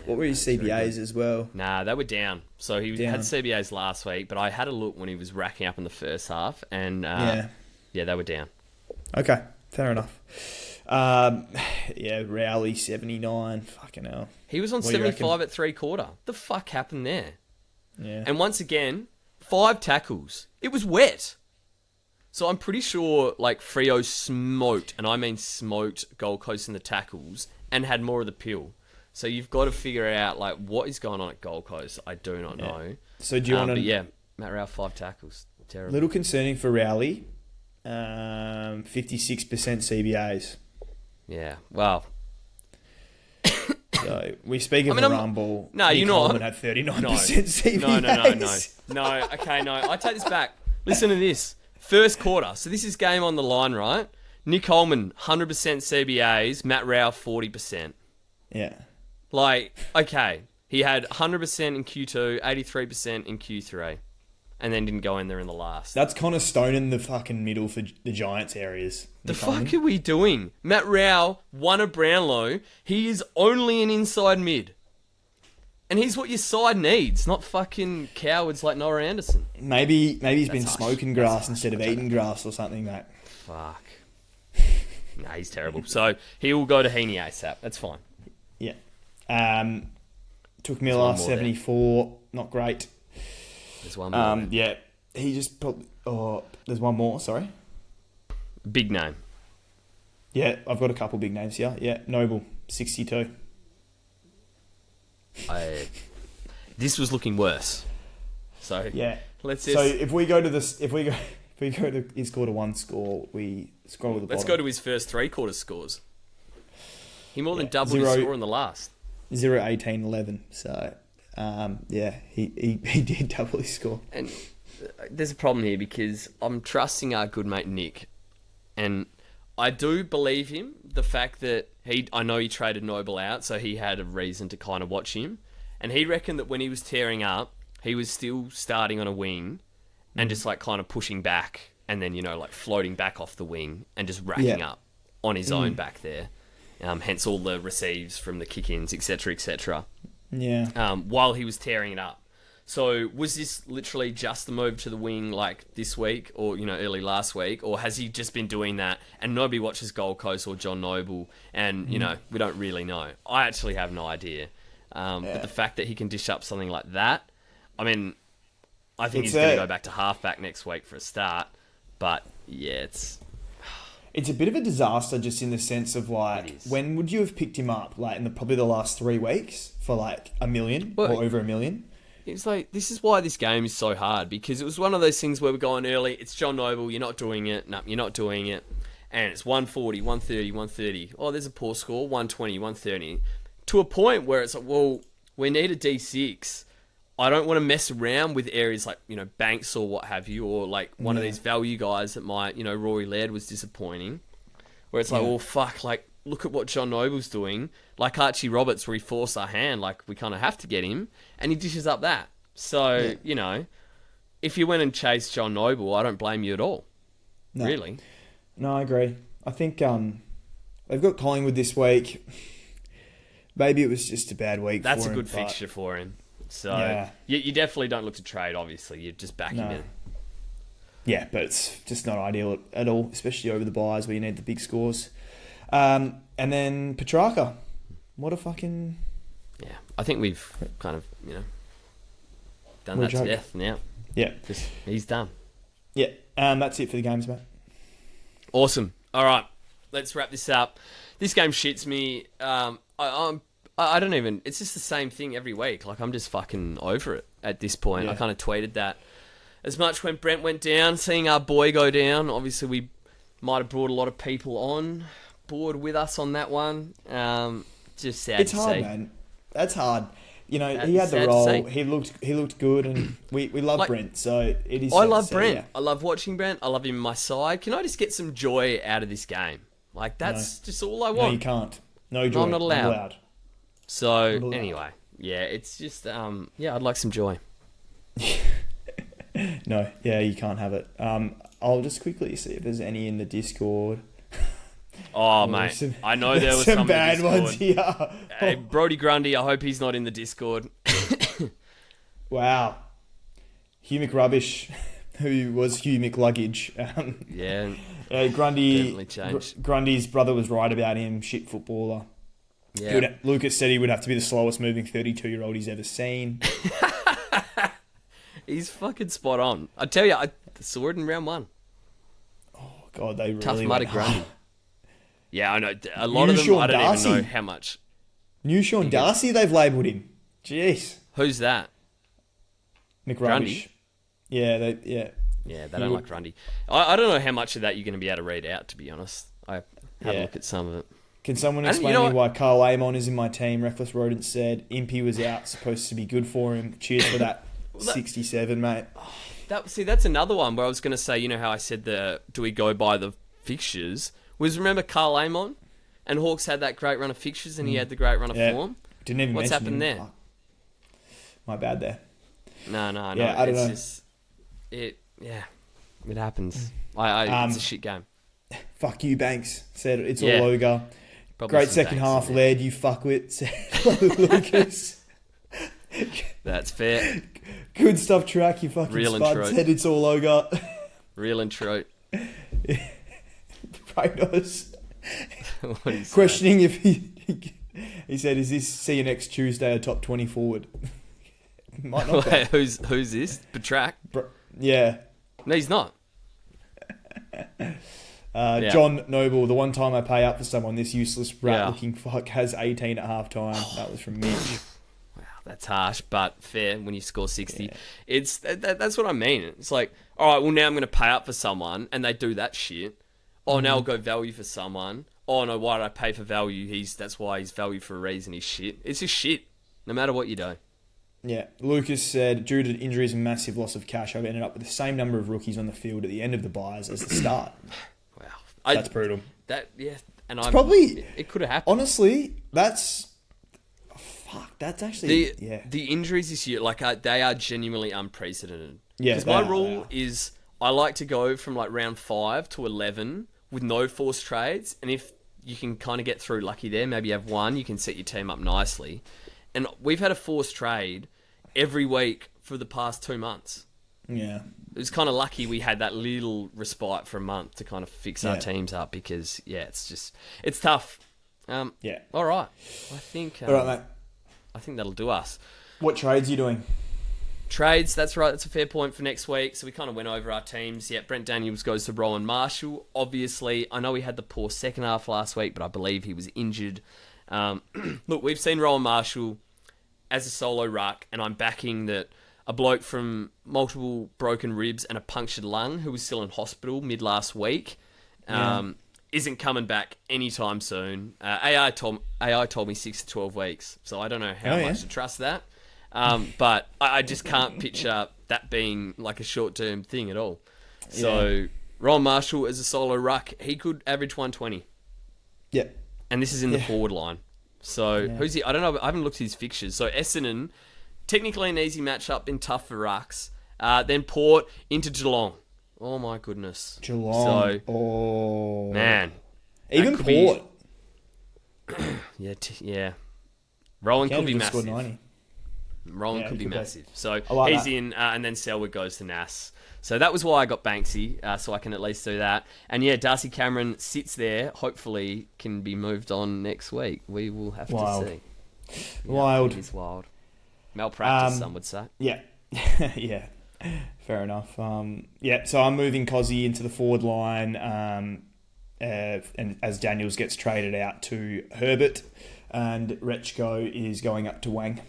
What were his CBAs as well? Nah, they were down. So he had CBAs last week, but I had a look when he was racking up in the first half, and they were down. Okay, fair enough. Rowley 79. Fucking hell. He was on 75 at 3/4. The fuck happened there? Yeah. And once again, 5 tackles. It was wet. So I'm pretty sure like Freo smoked, and I mean smoked, Gold Coast in the tackles and had more of the pill. So you've got to figure out like what is going on at Gold Coast. I do not know. So do you want to? Matt Rowell 5 tackles. Terrible. Little concerning for Rowley. 56% CBAs. Yeah. Wow. So we speak of a rumble. No, you're not. Coleman had 39% CBAs. No. Okay, no. I take this back. Listen to this. First quarter. So this is game on the line, right? Nick Holman, 100% CBAs. Matt Rowell, 40%. Yeah. Like, okay. He had 100% in Q2, 83% in Q3. And then didn't go in there in the last. That's Connor Stone in the fucking middle for the Giants areas. The fuck are we doing? Matt Rowell won a Brownlow. He is only an inside mid. And he's what your side needs, not fucking cowards like Noah Anderson. Maybe he's been smoking grass instead of eating grass or something, mate. Fuck. Nah, he's terrible. So he will go to Heaney ASAP. That's fine. Yeah. Took Miller 74. Not great. There's one more. Yeah. He just probably. Oh, there's one more. Sorry. Big name. Yeah, I've got a couple big names here. Yeah, Noble 62. This was looking worse. So yeah, let's. So if we go to this, if we go to his quarter one score, we scroll to the bottom. Let's go to his first 3/4 scores. He more than doubled his score in the last. 0, 18, 11. So he did double his score. And there's a problem here because I'm trusting our good mate Nick, and I do believe him. The fact that I know he traded Noble out, so he had a reason to kind of watch him. And he reckoned that when he was tearing up, he was still starting on a wing and just like kind of pushing back and then, like floating back off the wing and just racking up on his own back there. Hence all the receives from the kick-ins, etc., etc. Yeah. While he was tearing it up. So was this literally just the move to the wing like this week or, early last week? Or has he just been doing that and nobody watches Gold Coast or John Noble and, we don't really know. I actually have no idea. But the fact that he can dish up something like that, I mean, I think he's going to go back to halfback next week for a start. But, yeah, it's a bit of a disaster just in the sense of, like, when would you have picked him up? Like, in probably the last 3 weeks for, like, $1 million or over $1 million? It's like, this is why this game is so hard, because it was one of those things where we're going early, it's John Noble, you're not doing it, no, you're not doing it, and it's 140, 130, 130, oh, there's a poor score, 120, 130, to a point where it's like, well, we need a D6, I don't want to mess around with areas like, Banks or what have you, or like one of these value guys that might, Rory Laird was disappointing, where it's like, well, fuck, like, look at what John Noble's doing. Like Archie Roberts, where he forced our hand, like we kind of have to get him, and he dishes up that. So, if you went and chased John Noble, I don't blame you at all. No. Really. No, I agree. I think they've got Collingwood this week. Maybe it was just a bad week for him. That's a good fixture for him. So, you definitely don't look to trade, obviously. You just back him in. Yeah, but it's just not ideal at all, especially over the buys where you need the big scores. And then Petrarca. What a fucking... Yeah, I think we've kind of, done that to death now. Yeah. He's done. Yeah, that's it for the games, mate. Awesome. All right, let's wrap this up. This game shits me. I don't even... It's just the same thing every week. Like, I'm just fucking over it at this point. Yeah. I kind of tweeted that as much when Brent went down, seeing our boy go down. Obviously, we might have brought a lot of people on board with us on that one. Just sad to see. It's hard, man. That's hard. He had the role. He looked good, and we love Brent. So it is. I love Brent. Yeah. I love watching Brent. I love him on my side. Can I just get some joy out of this game? Like that's just all I want. No, you can't. No joy. No, I'm not allowed. So anyway, it's just I'd like some joy. No, you can't have it. I'll just quickly see if there's any in the Discord. Oh, mate. I know there was some bad ones here. Hey, Brody Grundy, I hope he's not in the Discord. Wow. Hugh McRubbish, who was Hugh McLuggage. Grundy's brother was right about him. Shit footballer. Yeah. Lucas said he would have to be the slowest moving 32-year-old he's ever seen. He's fucking spot on. I tell you, I saw it in round 1. Oh, God, they really Tough Mudder Grundy. Yeah, I know. A lot of them, I don't even know how much. New Sean Darcy, they've labelled him. Jeez. Who's that? McRubbish. Yeah, they don't like Grundy. I don't know how much of that you're going to be able to read out, to be honest. I had a look at some of it. Can someone explain to me why Carl Amon is in my team? Reckless Rodent said Impey was out, supposed to be good for him. Cheers for that. 67, mate. That's another one where I was going to say, how I said do we go by the fixtures? Remember Carl Amon? And Hawks had that great run of fixtures and he had the great run of form. Didn't even What's mention happened there? Oh, my bad there. No. Yeah, I don't know. It happens. It's a shit game. Fuck you, Banks. Said it's all ogre. Great second half, led, you fuckwit. Said Lucas. That's fair. Good stuff, track, you fucking Real spud. Said it's all ogre. Real and true. Prados. Questioning if he said, is this see you next Tuesday a top 20 forward? Might not. Wait, who's this? Batrack? Yeah. No, he's not. John Noble, the one time I pay up for someone, this useless rat-looking fuck has 18 at half time. That was from Mitch. Wow, that's harsh, but fair when you score 60. Yeah. It's that's what I mean. It's like, all right, well, now I'm going to pay up for someone, and they do that shit. Oh, now I'll go value for someone. Oh, no, why did I pay for value? That's why he's value for a reason. He's shit. It's just shit, no matter what you do. Yeah. Lucas said, due to injuries and massive loss of cash, I've ended up with the same number of rookies on the field at the end of the buys as the start. Wow. That's brutal. And it's probably... It could have happened. Honestly, that's Fuck, that's actually... The injuries this year, like, they are genuinely unprecedented. Yeah, because my rule is I like to go from, like, round 5 to 11 with no forced trades, and if you can kind of get through lucky there, maybe you have one, you can set your team up nicely. And we've had a forced trade every week for the past 2 months. Yeah. It was kind of lucky we had that little respite for a month to kind of fix our teams up because, it's tough. All right. I think... all right, mate. I think that'll do us. What trades are you doing? Trades, that's right. That's a fair point for next week. So we kind of went over our teams. Yeah, Brent Daniels goes to Rowan Marshall. Obviously, I know he had the poor second half last week, but I believe he was injured. Look, we've seen Rowan Marshall as a solo ruck, and I'm backing that a bloke from multiple broken ribs and a punctured lung who was still in hospital mid last week isn't coming back anytime soon. AI told me 6 to 12 weeks, so I don't know how much to trust that. But I just can't picture that being like a short-term thing at all. So Ron Marshall as a solo ruck, he could average 120. Yeah. And this is in the forward line. So who's he? I don't know. I haven't looked at his fixtures. So Essendon, technically an easy matchup, been tough for rucks. Then Port into Geelong. Oh my goodness. Geelong. So, man. Even Port. Rowan could be massive. 90. Roland could be massive. So like he's that. in, and then Selwood goes to Nass. So that was why I got Banksy, so I can at least do that. And Darcy Cameron sits there, hopefully can be moved on next week. We will have to see. Wild. It is wild. Malpractice, some would say. Yeah. Yeah. Fair enough. So I'm moving Cozzy into the forward line, and as Daniels gets traded out to Herbert, and Rechko is going up to Wang.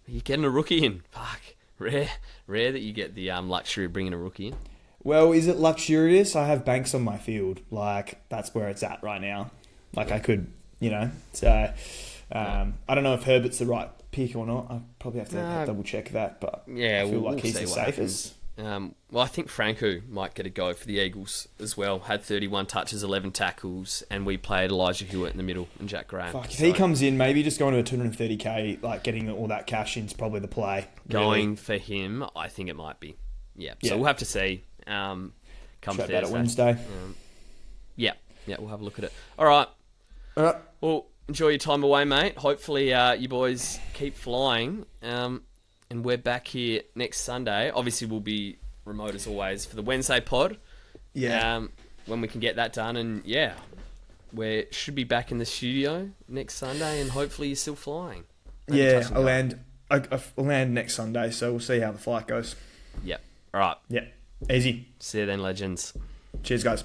You're getting a rookie in. Fuck. Rare that you get the luxury of bringing a rookie in. Well, is it luxurious? I have Banks on my field. Like, that's where it's at right now. Like, I could, So, I don't know if Herbert's the right pick or not. I probably have to double check that, but I feel like he's the safest. Well, I think Franco might get a go for the Eagles as well. Had 31 touches, 11 tackles, and we played Elijah Hewitt in the middle and Jack Graham. Fuck, if he comes in, maybe just going to a 230k, like getting all that cash in is probably the play. Going for him, I think it might be. Yeah. So we'll have to see. Come Thursday. That at Wednesday. We'll have a look at it. All right. Well, enjoy your time away, mate. Hopefully you boys keep flying. And we're back here next Sunday. Obviously, we'll be remote as always for the Wednesday pod. Yeah. When we can get that done. And we should be back in the studio next Sunday and hopefully you're still flying. I'll land next Sunday, so we'll see how the flight goes. Yep. All right. Yep. Easy. See you then, legends. Cheers, guys.